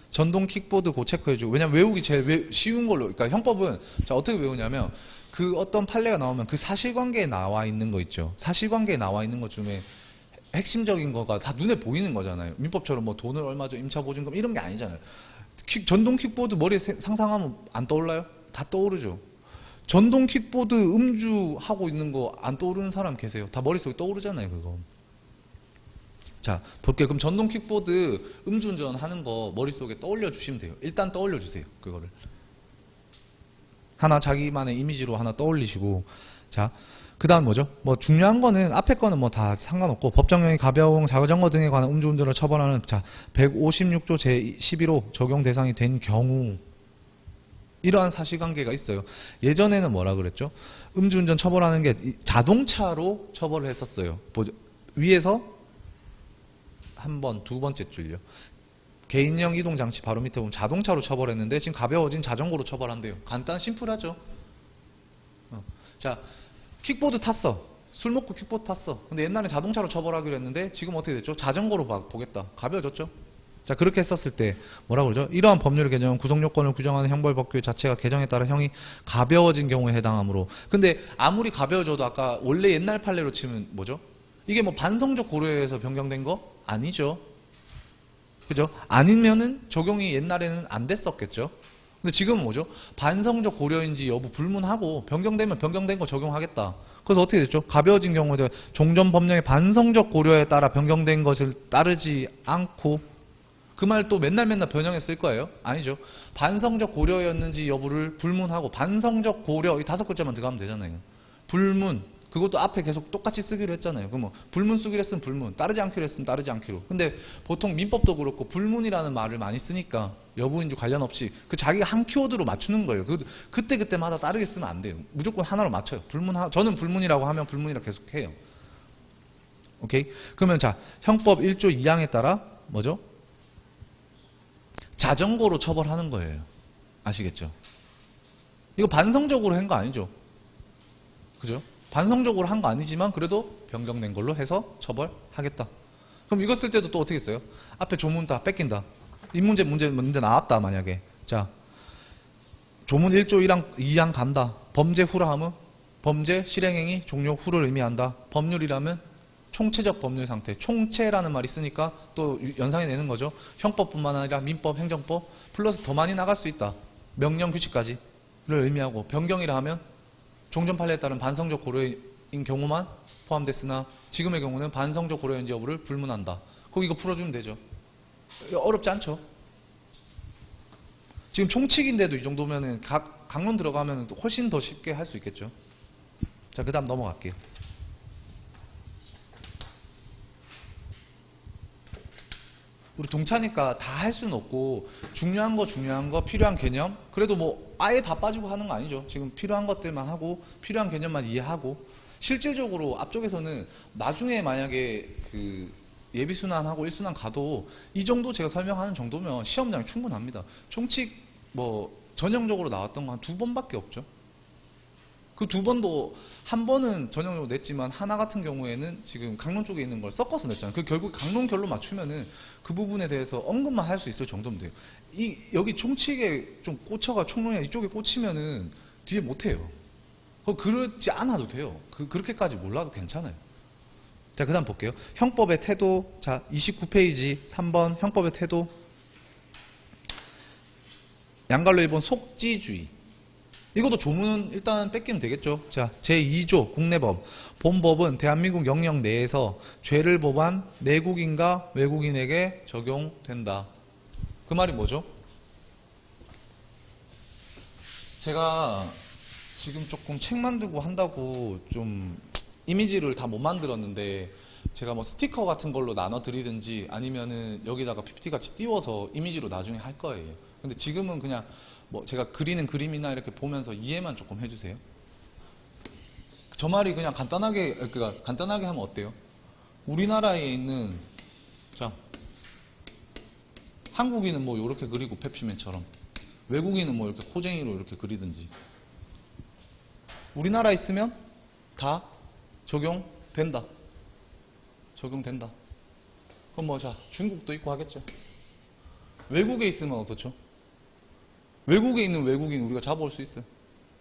Speaker 2: 전동 킥보드 고 체크해주고. 왜냐면 외우기 제일 쉬운 걸로. 그러니까 형법은 자, 어떻게 외우냐면, 그 어떤 판례가 나오면 그 사실관계에 나와 있는 거 있죠. 사실관계에 나와 있는 것 중에 핵심적인 거가 다 눈에 보이는 거잖아요. 민법처럼 뭐 돈을 얼마 줘, 임차보증금 이런 게 아니잖아요. 전동 킥보드 머리에 상상하면 안 떠올라요? 다 떠오르죠. 전동 킥보드 음주하고 있는 거 안 떠오르는 사람 계세요? 다 머릿속에 떠오르잖아요, 그거. 자, 볼게요. 그럼 전동 킥보드 음주운전 하는 거 머릿속에 떠올려 주시면 돼요. 일단 떠올려 주세요, 그거를. 하나 자기만의 이미지로 하나 떠올리시고. 자, 그 다음 뭐죠? 뭐 중요한 거는 앞에 거는 뭐 다 상관없고, 법정형이 가벼운 자전거 등에 관한 음주운전을 처벌하는, 자, 156조 제11호 적용 대상이 된 경우, 이러한 사실관계가 있어요. 예전에는 뭐라 그랬죠? 음주운전 처벌하는 게 자동차로 처벌을 했었어요. 위에서 한 번, 두 번째 줄요. 개인형 이동장치 바로 밑에 보면 자동차로 처벌했는데 지금 가벼워진 자전거로 처벌한대요. 간단 심플하죠. 자, 킥보드 탔어. 술 먹고 킥보드 탔어. 근데 옛날에 자동차로 처벌하기로 했는데 지금 어떻게 됐죠? 자전거로 보겠다. 가벼워졌죠? 자, 그렇게 했었을 때 뭐라고 그러죠? 이러한 법률 개정은 구성요건을 규정하는 형벌법규 자체가 개정에 따라 형이 가벼워진 경우에 해당하므로. 근데 아무리 가벼워져도 아까 원래 옛날 판례로 치면 뭐죠? 이게 뭐 반성적 고려에서 변경된 거? 아니죠. 그죠? 아니면은 적용이 옛날에는 안 됐었겠죠? 근데 지금은 뭐죠? 반성적 고려인지 여부 불문하고 변경되면 변경된 거 적용하겠다. 그래서 어떻게 됐죠? 가벼워진 경우에 종전 법령의 반성적 고려에 따라 변경된 것을 따르지 않고, 그 말 또 맨날 변형해 쓸 거예요? 아니죠. 반성적 고려였는지 여부를 불문하고, 반성적 고려 이 5글자만 들어가면 되잖아요. 불문, 그것도 앞에 계속 똑같이 쓰기로 했잖아요. 그럼 뭐 불문 쓰기로 했으면 불문, 따르지 않기로 했으면 따르지 않기로. 근데 보통 민법도 그렇고 불문이라는 말을 많이 쓰니까 여부인지 관련 없이 그 자기가 한 키워드로 맞추는 거예요. 그때마다 따르게 쓰면 안 돼요. 무조건 하나로 맞춰요. 저는 불문이라고 하면 불문이라고 계속 해요. 오케이? 그러면 자, 형법 1조 2항에 따라 뭐죠? 자전거로 처벌하는 거예요. 아시겠죠? 이거 반성적으로 한 거 아니죠? 그죠? 반성적으로 한 거 아니지만 그래도 변경된 걸로 해서 처벌하겠다. 그럼 이거 쓸 때도 또 어떻게 써요? 앞에 조문 다 뺏긴다. 이 문제 나왔다 만약에. 자, 조문 1조 1항 2항 간다. 범죄 후라 하면 범죄 실행행위 종료 후를 의미한다. 법률이라면 총체적 법률 상태. 총체라는 말이 있으니까 또 연상해 내는 거죠. 형법뿐만 아니라 민법, 행정법 플러스 더 많이 나갈 수 있다. 명령 규칙까지를 의미하고, 변경이라 하면 종전 판례에 따른 반성적 고려인 경우만 포함됐으나 지금의 경우는 반성적 고려인지 여부를 불문한다. 거기 이거 풀어주면 되죠. 어렵지 않죠? 지금 총칙인데도 이 정도면은 강론 들어가면 훨씬 더 쉽게 할 수 있겠죠. 자, 그 다음 넘어갈게요. 우리 동차니까 다 할 수는 없고, 중요한 거 필요한 개념, 그래도 뭐 아예 다 빠지고 하는 거 아니죠. 지금 필요한 것들만 하고 필요한 개념만 이해하고, 실질적으로 앞쪽에서는 나중에 만약에 그 예비순환하고 1순환 가도 이 정도 제가 설명하는 정도면 시험장이 충분합니다. 총칙 뭐 전형적으로 나왔던 거 한 2번밖에 없죠. 그 2번도 한 번은 전형적으로 냈지만 하나 같은 경우에는 지금 강론 쪽에 있는 걸 섞어서 냈잖아요. 그 결국 강론 결로 맞추면은 그 부분에 대해서 언급만 할 수 있을 정도면 돼요. 여기 총칙에 좀 꽂혀가 총론에 이쪽에 꽂히면은 뒤에 못해요. 그렇지 않아도 돼요. 그렇게까지 몰라도 괜찮아요. 자, 그 다음 볼게요. 형법의 태도. 자, 29페이지 3번 형법의 태도. 양갈로 1번 속지주의. 이것도 조문 일단 뺏기면 되겠죠. 자, 제2조 국내법. 본법은 대한민국 영역 내에서 죄를 범한 내국인과 외국인에게 적용된다. 그 말이 뭐죠? 제가 지금 조금 책 만들고 한다고 좀 이미지를 다 못 만들었는데, 제가 뭐 스티커 같은 걸로 나눠 드리든지 아니면은 여기다가 PPT 같이 띄워서 이미지로 나중에 할 거예요. 근데 지금은 그냥 뭐 제가 그리는 그림이나 이렇게 보면서 이해만 조금 해주세요. 저 말이 그냥 간단하게 하면 어때요? 우리나라에 있는, 자, 한국인은 뭐 이렇게 그리고 페피맨처럼, 외국인은 뭐 이렇게 코쟁이로 이렇게 그리든지, 우리나라에 있으면 다 적용된다. 적용된다. 그럼 뭐, 자, 중국도 있고 하겠죠. 외국에 있으면 어떻죠? 외국에 있는 외국인 우리가 잡아올 수 있어요?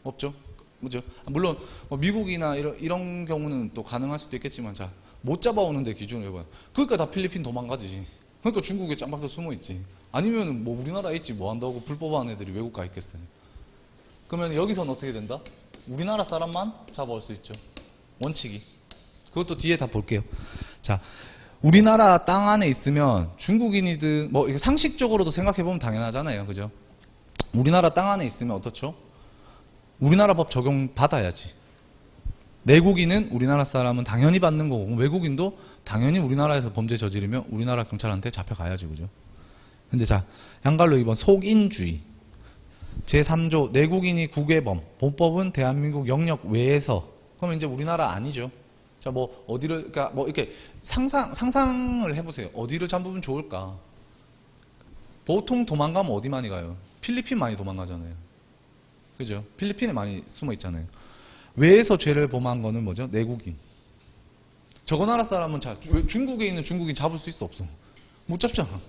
Speaker 2: 없죠? 그죠? 물론 뭐 미국이나 이런 경우는 또 가능할 수도 있겠지만, 자, 못 잡아오는데 기준을 해봐요. 그러니까 다 필리핀 도망가지. 그러니까 중국에 짱박혀 숨어 있지. 아니면 뭐 우리나라에 있지 뭐 한다고 불법한 애들이 외국 가 있겠어요. 그러면 여기서는 어떻게 된다? 우리나라 사람만 잡아올 수 있죠. 원칙이. 그것도 뒤에 다 볼게요. 자, 우리나라 땅 안에 있으면 중국인이든 뭐 이게 상식적으로도 생각해보면 당연하잖아요. 그죠? 우리나라 땅 안에 있으면 어떻죠? 우리나라 법 적용 받아야지. 내국인은 우리나라 사람은 당연히 받는 거고, 외국인도 당연히 우리나라에서 범죄 저지르면 우리나라 경찰한테 잡혀가야지. 그죠? 근데 자, 양갈로 2번 속인주의. 제3조 내국인이 국외범. 본법은 대한민국 영역 외에서. 그러면 이제 우리나라 아니죠. 자, 뭐 어디를, 그러니까 뭐 이렇게 상상을 해보세요. 어디를 잡으면 좋을까? 보통 도망가면 어디 많이 가요? 필리핀 많이 도망가잖아요. 그죠? 필리핀에 많이 숨어 있잖아요. 외에서 죄를 범한 거는 뭐죠? 내국인. 저거 나라 사람은, 자, 중국에 있는 중국인 잡을 수 있어, 없어? 못 잡잖아.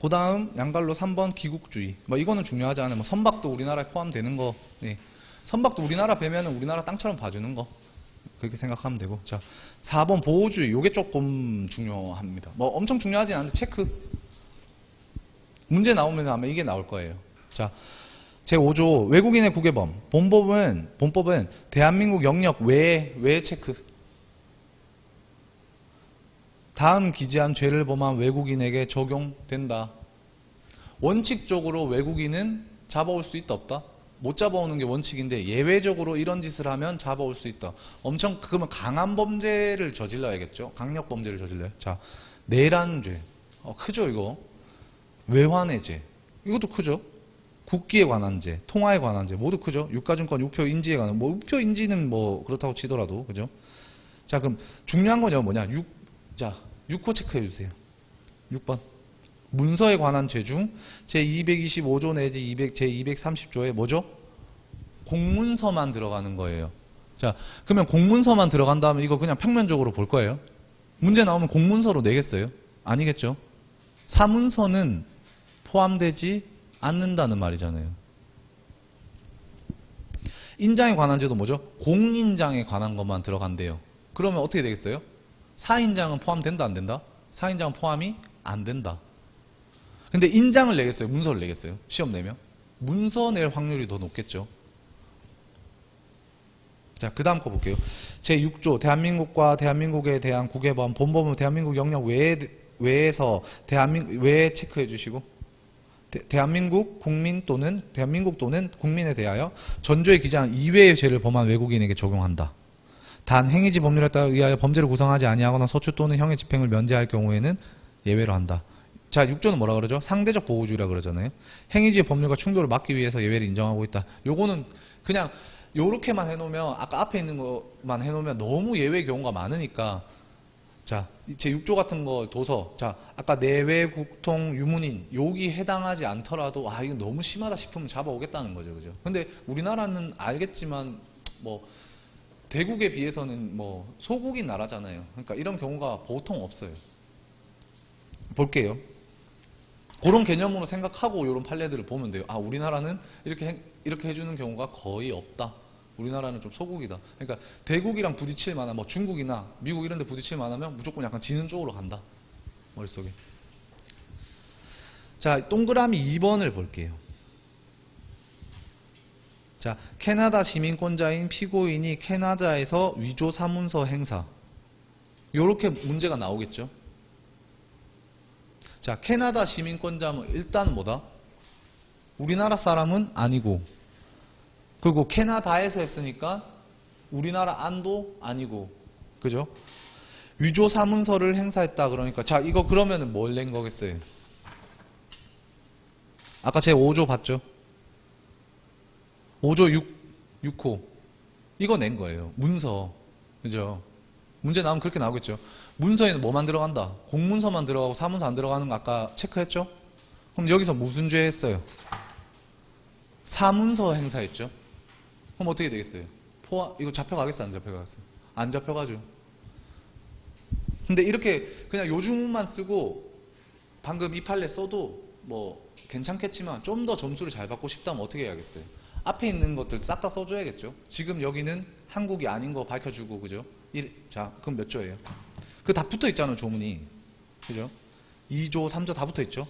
Speaker 2: 그 다음 양갈로 3번 기국주의. 뭐 이거는 중요하지 않아요. 뭐 선박도 우리나라에 포함되는 거. 네. 선박도 우리나라 배면은 우리나라 땅처럼 봐주는 거. 그렇게 생각하면 되고. 자, 4번 보호주의. 요게 조금 중요합니다. 뭐 엄청 중요하진 않은데 체크. 문제 나오면 아마 이게 나올 거예요. 자, 제5조 외국인의 국외범. 본법은 대한민국 영역 외에 체크. 다음 기재한 죄를 범한 외국인에게 적용된다. 원칙적으로 외국인은 잡아올 수 있다 없다? 못 잡아오는 게 원칙인데 예외적으로 이런 짓을 하면 잡아올 수 있다. 엄청 그러면 강한 범죄를 저질러야겠죠. 강력 범죄를 저질러요. 자, 내란죄. 크죠 이거. 외환해죄. 이것도 크죠. 국기에 관한 죄, 통화에 관한 죄 모두 크죠. 유가증권 유표 인지에 관한 유표 인지는 그렇다고 치더라도 그죠. 자, 그럼 중요한 건 뭐냐? 6호 체크해 주세요. 6번. 문서에 관한 죄 중 제225조 내지 제230조에 뭐죠? 공문서만 들어가는 거예요. 자, 그러면 공문서만 들어간다면 이거 그냥 평면적으로 볼 거예요. 문제 나오면 공문서로 내겠어요? 아니겠죠? 사문서는 포함되지 않는다는 말이잖아요. 인장에 관한 죄도 뭐죠? 공인장에 관한 것만 들어간대요. 그러면 어떻게 되겠어요? 사인장은 포함된다 안 된다? 사인장은 포함이 안 된다. 근데 인장을 내겠어요? 문서를 내겠어요? 시험 내면? 문서 낼 확률이 더 높겠죠. 자, 그 다음 거 볼게요. 제6조 대한민국과 대한민국에 대한 국외범 본법은 대한민국 영역 외에서 외에 체크해 주시고 대한민국 국민 또는 대한민국 또는 국민에 대하여 전조에 기재한 이외의 죄를 범한 외국인에게 적용한다. 단 행위지 법률에 따라 의하여 범죄를 구성하지 아니하거나 소추 또는 형의 집행을 면제할 경우에는 예외로 한다. 자, 6조는 뭐라 그러죠? 상대적 보호주의라 그러잖아요. 행위지의 법률과 충돌을 막기 위해서 예외를 인정하고 있다. 요거는 그냥 요렇게만 해놓으면 아까 앞에 있는 것만 해놓으면 너무 예외 경우가 많으니까 자, 제 6조 같은 거 도서 자, 아까 내외 국통 유문인 여기 해당하지 않더라도 이거 너무 심하다 싶으면 잡아오겠다는 거죠. 그죠? 근데 우리나라는 알겠지만 대국에 비해서는 소국인 나라잖아요. 그러니까 이런 경우가 보통 없어요. 볼게요. 그런 개념으로 생각하고 이런 판례들을 보면 돼요. 우리나라는 이렇게 해주는 경우가 거의 없다. 우리나라는 좀 소국이다. 그러니까 대국이랑 부딪힐 만한 중국이나 미국 이런 데 부딪힐 만하면 무조건 약간 지는 쪽으로 간다. 머릿속에. 자, 동그라미 2번을 볼게요. 자, 캐나다 시민권자인 피고인이 캐나다에서 위조 사문서 행사. 요렇게 문제가 나오겠죠. 자, 캐나다 시민권자면 일단 뭐다? 우리나라 사람은 아니고, 그리고 캐나다에서 했으니까 우리나라 안도 아니고, 그죠? 위조 사문서를 행사했다 그러니까, 자, 이거 그러면은 뭘 낸 거겠어요? 아까 제 5조 봤죠? 5조 6호. 이거 낸 거예요. 문서. 그죠? 문제 나오면 그렇게 나오겠죠. 문서에는 뭐만 들어간다? 공문서만 들어가고 사문서 안 들어가는 거 아까 체크했죠? 그럼 여기서 무슨 죄 했어요? 사문서 행사했죠? 그럼 어떻게 되겠어요? 이거 잡혀가겠어? 안 잡혀가겠어요? 안 잡혀가죠. 근데 이렇게 그냥 요즘만 쓰고 방금 이 판례 써도 괜찮겠지만 좀 더 점수를 잘 받고 싶다면 어떻게 해야겠어요? 앞에 있는 것들 싹 다 써줘야겠죠. 지금 여기는 한국이 아닌 거 밝혀주고, 그죠? 자, 그럼 몇 조예요? 그 다 붙어 있잖아요, 조문이. 그죠? 2조, 3조 다 붙어 있죠?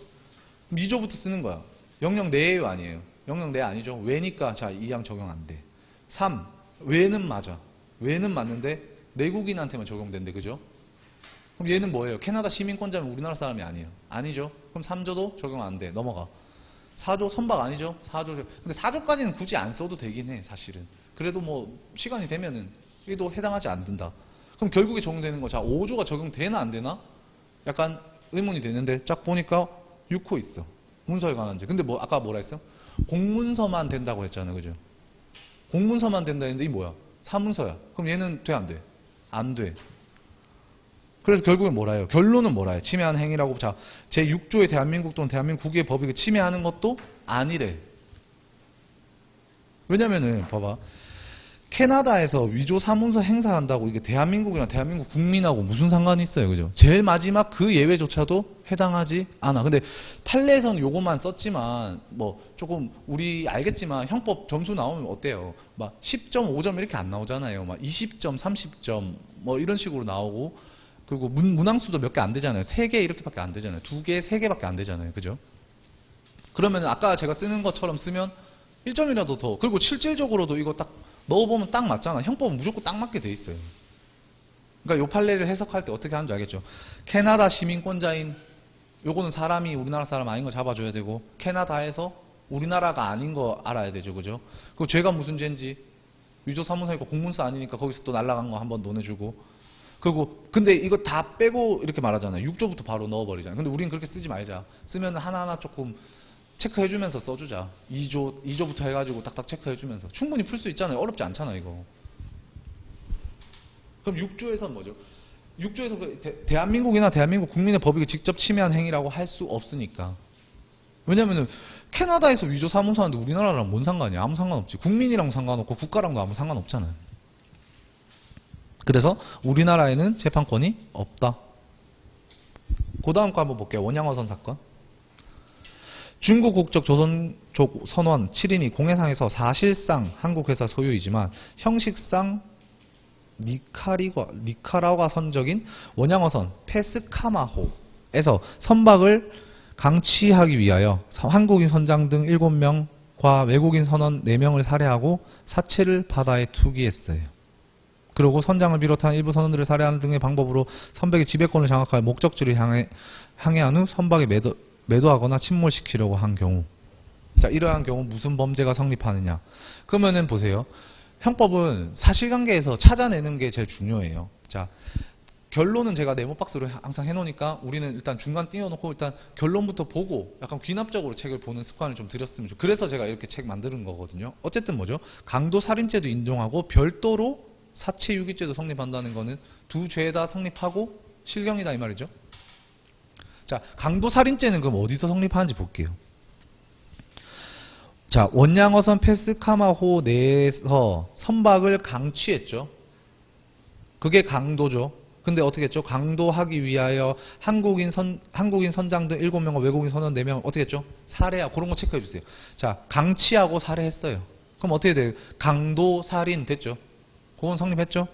Speaker 2: 그럼 2조부터 쓰는 거야. 영역 내예요, 아니에요? 영역 내 아니죠? 외니까, 자, 이 양 적용 안 돼. 3, 외는 맞아. 외는 맞는데, 내국인한테만 적용된대, 그죠? 그럼 얘는 뭐예요? 캐나다 시민권자면 우리나라 사람이 아니에요. 아니죠? 그럼 3조도 적용 안 돼. 넘어가. 4조 선박 아니죠? 4조. 근데 4조까지는 굳이 안 써도 되긴 해, 사실은. 그래도 시간이 되면은 이도 해당하지 않는다. 그럼 결국에 적용되는 거. 자, 5조가 적용되나 안 되나? 약간 의문이 되는데 쫙 보니까 6호 있어. 문서에 관한 죄. 근데 아까 뭐라 했어? 공문서만 된다고 했잖아요. 그죠? 공문서만 된다 했는데 이 뭐야? 사문서야. 그럼 얘는 돼, 안 돼? 안 돼. 그래서 결국엔 뭐라 해요? 결론은 뭐라 해요? 침해하는 행위라고. 자, 제6조의 대한민국 또는 대한민국 국외 법이 침해하는 것도 아니래. 왜냐면은 봐봐. 캐나다에서 위조 사문서 행사한다고 이게 대한민국이나 대한민국 국민하고 무슨 상관이 있어요. 그죠? 제일 마지막 그 예외조차도 해당하지 않아. 근데 판례에서는 요것만 썼지만 조금 우리 알겠지만 형법 점수 나오면 어때요? 10점, 5점 이렇게 안 나오잖아요. 20점, 30점 이런 식으로 나오고, 그리고 문항수도 몇 개 안 되잖아요. 3개 이렇게밖에 안 되잖아요. 2개, 3개밖에 안 되잖아요. 그죠? 그러면 아까 제가 쓰는 것처럼 쓰면 1점이라도 더. 그리고 실질적으로도 이거 딱 넣어보면 딱 맞잖아. 형법은 무조건 딱 맞게 돼 있어요. 그러니까 요 판례를 해석할 때 어떻게 하는지 알겠죠? 캐나다 시민권자인, 요거는 사람이 우리나라 사람 아닌 거 잡아줘야 되고, 캐나다에서 우리나라가 아닌 거 알아야 되죠. 그죠? 그리고 죄가 무슨 죄인지, 위조사무소니까 공문서 아니니까 거기서 또 날라간 거 한번 논해주고, 그리고 근데 이거 다 빼고 이렇게 말하잖아요. 6조부터 바로 넣어버리잖아요. 근데 우린 그렇게 쓰지 말자. 쓰면 하나하나 조금 체크해주면서 써주자. 2조부터 해가지고 딱딱 체크해주면서. 충분히 풀 수 있잖아요. 어렵지 않잖아 이거. 그럼 6조에서는 뭐죠? 6조에서 대한민국이나 대한민국 국민의 법익을 직접 침해한 행위라고 할 수 없으니까. 왜냐면은 캐나다에서 위조 사무소 하는데 우리나라랑 뭔 상관이야? 아무 상관없지. 국민이랑 상관없고 국가랑도 아무 상관없잖아요. 그래서 우리나라에는 재판권이 없다. 그 다음 거 한번 볼게요. 원양어선 사건. 중국 국적 조선족 선원 7인이 공해상에서 사실상 한국 회사 소유이지만 형식상 니카라과 선적인 원양어선 페스카마호에서 선박을 강취하기 위하여 한국인 선장 등 7명과 외국인 선원 4명을 살해하고 사체를 바다에 투기했어요. 그리고 선장을 비롯한 일부 선원들을 살해하는 등의 방법으로 선박의 지배권을 장악할 목적지를 항해한 후 선박에 매도하거나 침몰시키려고 한 경우. 자, 이러한 경우 무슨 범죄가 성립하느냐. 그러면은 보세요. 형법은 사실관계에서 찾아내는 게 제일 중요해요. 자, 결론은 제가 네모박스로 항상 해놓으니까 우리는 일단 중간 띄워놓고 일단 결론부터 보고 약간 귀납적으로 책을 보는 습관을 좀 들였으면 좋겠어요. 그래서 제가 이렇게 책 만드는 거거든요. 어쨌든 뭐죠? 강도살인죄도 인정하고 별도로 사체유기죄도 성립한다는 거는 두 죄 다 성립하고 실경이다 이 말이죠. 자, 강도살인죄는 그럼 어디서 성립하는지 볼게요. 자, 원양어선 페스카마호 내에서 선박을 강취했죠. 그게 강도죠. 근데 어떻게 했죠? 강도하기 위하여 한국인 선장 등 7명과 외국인 선원 4명 어떻게 했죠? 살해하고 그런 거 체크해 주세요. 자, 강취하고 살해했어요. 그럼 어떻게 돼요? 강도살인 됐죠? 그건 성립했죠?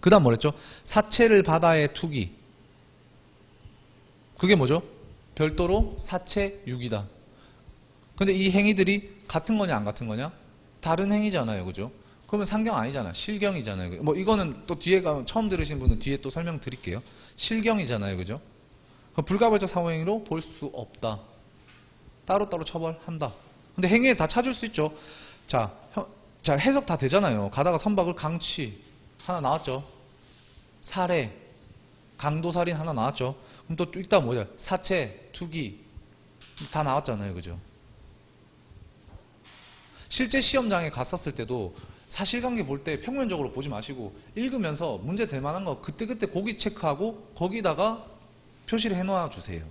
Speaker 2: 그 다음 뭐랬죠? 사체를 바다에 투기. 그게 뭐죠? 별도로 사체유기다. 근데 이 행위들이 같은 거냐 안 같은 거냐? 다른 행위잖아요. 그죠? 그러면 상경 아니잖아. 실경이잖아요. 뭐 이거는 또 뒤에 가면 처음 들으신 분은 뒤에 또 설명드릴게요. 실경이잖아요. 그죠? 불가벌적 사고행위로 볼 수 없다. 따로따로 처벌한다. 근데 행위에 다 찾을 수 있죠. 자, 해석 다 되잖아요. 가다가 선박을 강취 하나 나왔죠. 살해, 강도살인 하나 나왔죠. 그럼 또 이따 뭐냐? 사체, 투기 다 나왔잖아요. 그죠? 실제 시험장에 갔었을 때도 사실관계 볼 때 평면적으로 보지 마시고 읽으면서 문제 될 만한 거 그때그때 거기 체크하고 거기다가 표시를 해놔 주세요.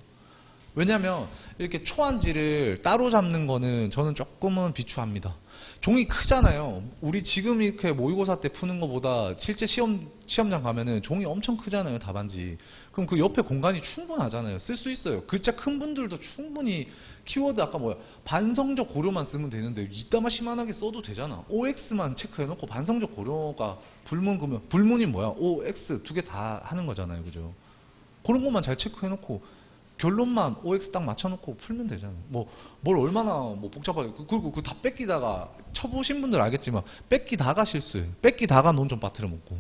Speaker 2: 왜냐면 이렇게 초안지를 따로 잡는 거는 저는 조금은 비추합니다. 종이 크잖아요. 우리 지금 이렇게 모의고사 때 푸는 것보다 실제 시험장 가면은 종이 엄청 크잖아요. 답안지. 그럼 그 옆에 공간이 충분하잖아요. 쓸 수 있어요. 글자 큰 분들도 충분히 키워드 아까 뭐야 반성적 고려만 쓰면 되는데 이따마 심한하게 써도 되잖아. OX만 체크해놓고 반성적 고려가 불문 그러면 불문이 뭐야? OX 두 개 다 하는 거잖아요. 그죠? 그런 것만 잘 체크해놓고 결론만 OX 딱 맞춰놓고 풀면 되잖아요. 뭘 얼마나 복잡하게. 그리고 그 다 뺏기다가, 쳐보신 분들 알겠지만, 뺏기다가 실수예요. 뺏기다가 논 좀 빠뜨려 먹고.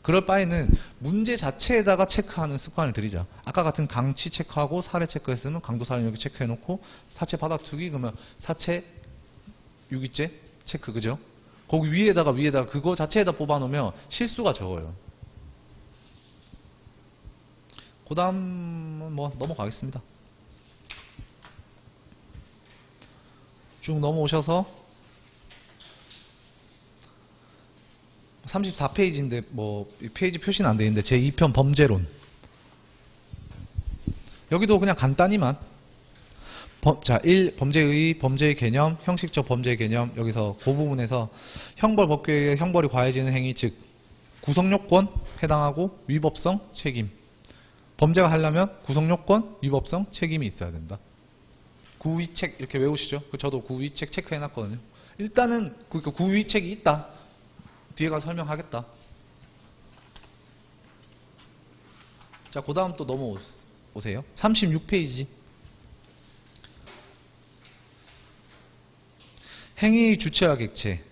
Speaker 2: 그럴 바에는 문제 자체에다가 체크하는 습관을 들이자. 아까 같은 강치 체크하고 살해 체크했으면 강도살인 여기 체크해놓고, 사체 바닥투기, 그러면 사체 유기죄 체크, 그죠? 거기 위에다가 그거 자체에다 뽑아놓으면 실수가 적어요. 그 다음은 뭐 넘어가겠습니다. 쭉 넘어오셔서 34페이지인데 뭐 페이지 표시는 안 돼 있는데 제2편 범죄론. 여기도 그냥 간단히만 자, 1. 범죄의 범죄의 개념, 형식적 범죄의 개념. 여기서 그 부분에서 형벌 법규에 형벌이 과해지는 행위, 즉 구성요건 해당하고 위법성, 책임. 범죄가 하려면 구성요건, 위법성, 책임이 있어야 된다. 구위책 이렇게 외우시죠? 저도 구위책 체크해놨거든요. 일단은 구위책이 있다. 뒤에 가서 설명하겠다. 자, 그 다음 또 넘어오세요. 36페이지. 행위의 주체와 객체.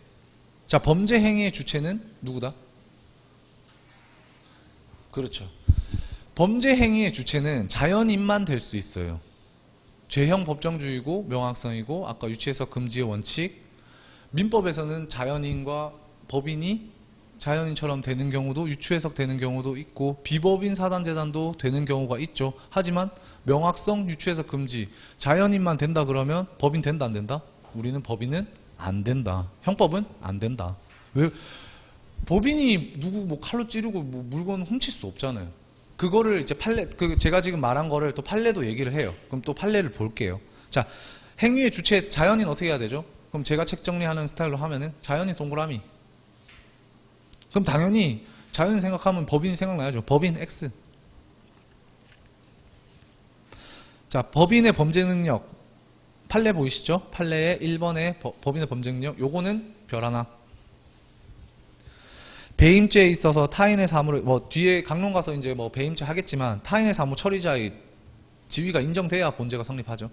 Speaker 2: 자, 범죄 행위의 주체는 누구다? 그렇죠. 범죄 행위의 주체는 자연인만 될 수 있어요. 죄형 법정주의고 명확성이고 아까 유치해석 금지의 원칙. 민법에서는 자연인과 법인이 자연인처럼 되는 경우도 유추해석 되는 경우도 있고 비법인 사단재단도 되는 경우가 있죠. 하지만 명확성 유추해석 금지 자연인만 된다 그러면 법인 된다 안 된다? 우리는 법인은 안 된다. 형법은 안 된다. 왜? 법인이 누구 뭐 칼로 찌르고 뭐 물건 훔칠 수 없잖아요. 그거를 이제 판례 제가 지금 말한 거를 또 판례도 얘기를 해요. 그럼 또 판례를 볼게요. 자, 행위의 주체 자연인 어떻게 해야 되죠? 그럼 제가 책 정리하는 스타일로 하면은 자연인 동그라미. 그럼 당연히 자연인 생각하면 법인 생각나야죠. 법인 X. 자, 법인의 범죄 능력. 판례 보이시죠? 판례의 1번의 법인의 범죄 능력. 요거는 별 하나. 배임죄에 있어서 타인의 사무를 뭐 뒤에 강론 가서 이제 뭐 배임죄 하겠지만 타인의 사무 처리자의 지위가 인정돼야 본죄가 성립하죠.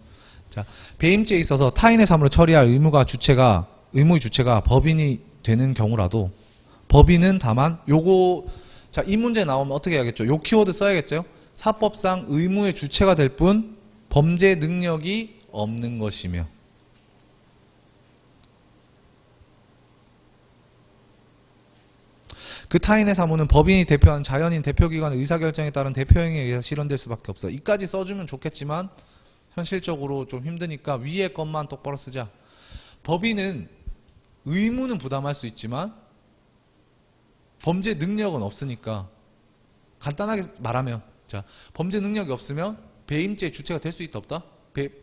Speaker 2: 자, 배임죄에 있어서 타인의 사무를 처리할 의무의 주체가 법인이 되는 경우라도 법인은 다만 요거 자, 이 문제 나오면 어떻게 해야겠죠? 요 키워드 써야겠죠? 사법상 의무의 주체가 될 뿐 범죄 능력이 없는 것이며 그 타인의 사무는 법인이 대표한 자연인 대표기관의 의사결정에 따른 대표행위에 의해서 실현될 수밖에 없어. 이까지 써주면 좋겠지만 현실적으로 좀 힘드니까 위에 것만 똑바로 쓰자. 법인은 의무는 부담할 수 있지만 범죄 능력은 없으니까 간단하게 말하면 자, 범죄 능력이 없으면 배임죄 주체가 될 수 있다 없다?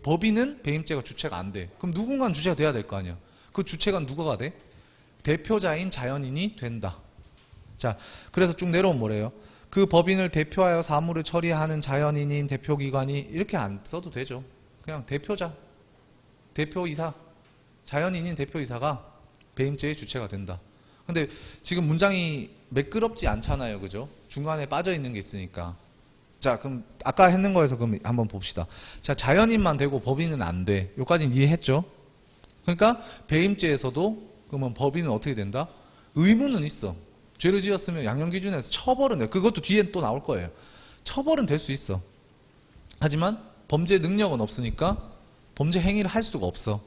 Speaker 2: 법인은 배임죄가 주체가 안 돼. 그럼 누군가는 주체가 돼야 될 거 아니야. 그 주체가 누가가 돼? 대표자인 자연인이 된다. 자, 그래서 쭉 내려오면 뭐래요? 그 법인을 대표하여 사무를 처리하는 자연인인 대표기관이 이렇게 안 써도 되죠. 그냥 대표자, 대표이사, 자연인인 대표이사가 배임죄의 주체가 된다. 근데 지금 문장이 매끄럽지 않잖아요. 그죠? 중간에 빠져 있는 게 있으니까. 자, 그럼 아까 했는 거에서 그럼 한번 봅시다. 자, 자연인만 되고 법인은 안 돼. 여기까지는 이해했죠? 그러니까 배임죄에서도 그러면 법인은 어떻게 된다? 의무는 있어. 죄를 지었으면 양형기준에서 처벌은 돼. 그것도 뒤에 또 나올 거예요. 처벌은 될 수 있어. 하지만 범죄 능력은 없으니까 범죄 행위를 할 수가 없어.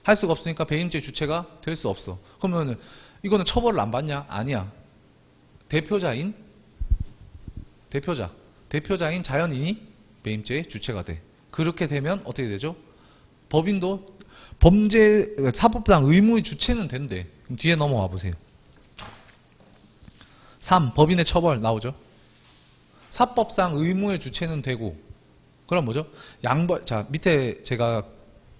Speaker 2: 할 수가 없으니까 배임죄 주체가 될 수 없어. 그러면은 이거는 처벌을 안 받냐? 아니야. 대표자인 자연인이 배임죄의 주체가 돼. 그렇게 되면 어떻게 되죠? 법인도 사법상 의무의 주체는 된대. 그럼 뒤에 넘어와 보세요. 3. 법인의 처벌 나오죠. 사법상 의무의 주체는 되고 그럼 뭐죠? 자, 밑에 제가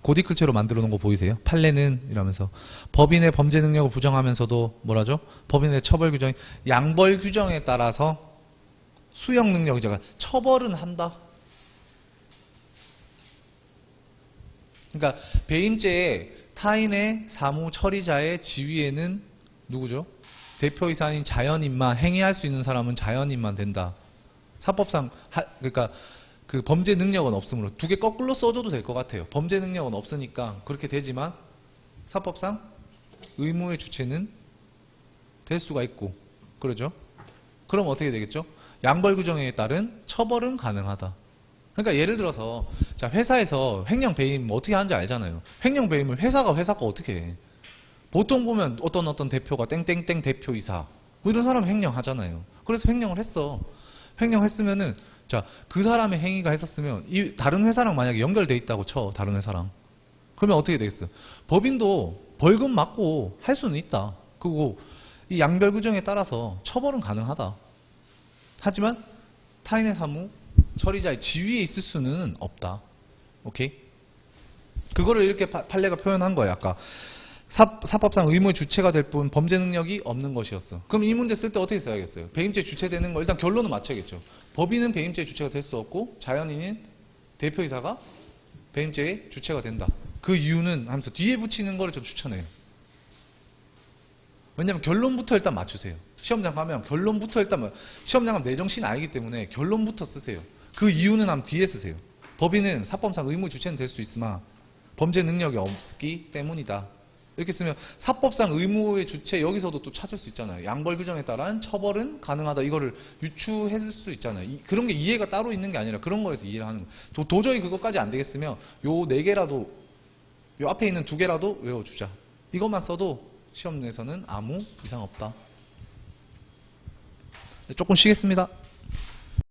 Speaker 2: 고디클체로 만들어 놓은 거 보이세요? 판례는 이러면서 법인의 범죄 능력을 부정하면서도 뭐라죠? 법인의 처벌 규정, 양벌 규정에 따라서 수용 능력이죠. 처벌은 한다. 그러니까 배임죄의 타인의 사무 처리자의 지위에는 누구죠? 대표이사인 자연인만 행위할 수 있는 사람은 자연인만 된다. 사법상 그러니까 그 범죄 능력은 없으므로 두 개 거꾸로 써줘도 될 것 같아요. 범죄 능력은 없으니까 그렇게 되지만 사법상 의무의 주체는 될 수가 있고 그러죠. 그럼 어떻게 되겠죠? 양벌 규정에 따른 처벌은 가능하다. 그러니까 예를 들어서 자, 회사에서 횡령 배임 어떻게 하는지 알잖아요. 횡령 배임을 회사가 거 어떻게 해? 보통 보면 어떤 대표가 땡땡땡 대표이사 뭐 이런 사람 횡령하잖아요. 그래서 횡령을 했어. 횡령했으면은 자, 그 사람의 행위가 했었으면 이 다른 회사랑 만약에 연결돼 있다고 쳐. 다른 회사랑. 그러면 어떻게 되겠어? 법인도 벌금 맞고 할 수는 있다. 그리고 이 양별 규정에 따라서 처벌은 가능하다. 하지만 타인의 사무 처리자의 지위에 있을 수는 없다. 오케이? 그거를 이렇게 판례가 표현한 거예요. 아까 사법상 의무의 주체가 될 뿐 범죄 능력이 없는 것이었어. 그럼 이 문제 쓸 때 어떻게 써야겠어요? 배임죄 주체되는 거 일단 결론은 맞춰야겠죠. 법인은 배임죄 주체가 될 수 없고 자연인인 대표이사가 배임죄의 주체가 된다. 그 이유는 하면서 뒤에 붙이는 거를 좀 추천해요. 왜냐면 결론부터 일단 맞추세요. 시험장 가면 결론부터 일단 시험장 가면 내정신 아니기 때문에 결론부터 쓰세요. 그 이유는 하면 뒤에 쓰세요. 법인은 사법상 의무 주체는 될 수 있으나 범죄 능력이 없기 때문이다. 이렇게 쓰면 사법상 의무의 주체 여기서도 또 찾을 수 있잖아요. 양벌 규정에 따른 처벌은 가능하다. 이거를 유추했을 수 있잖아요. 그런 게 이해가 따로 있는 게 아니라 그런 거에서 이해를 하는 거예요. 도저히 그것까지 안 되겠으면 요 4개라도 요 앞에 있는 2개라도 외워주자. 이것만 써도 시험 내에서는 아무 이상 없다. 네, 조금 쉬겠습니다.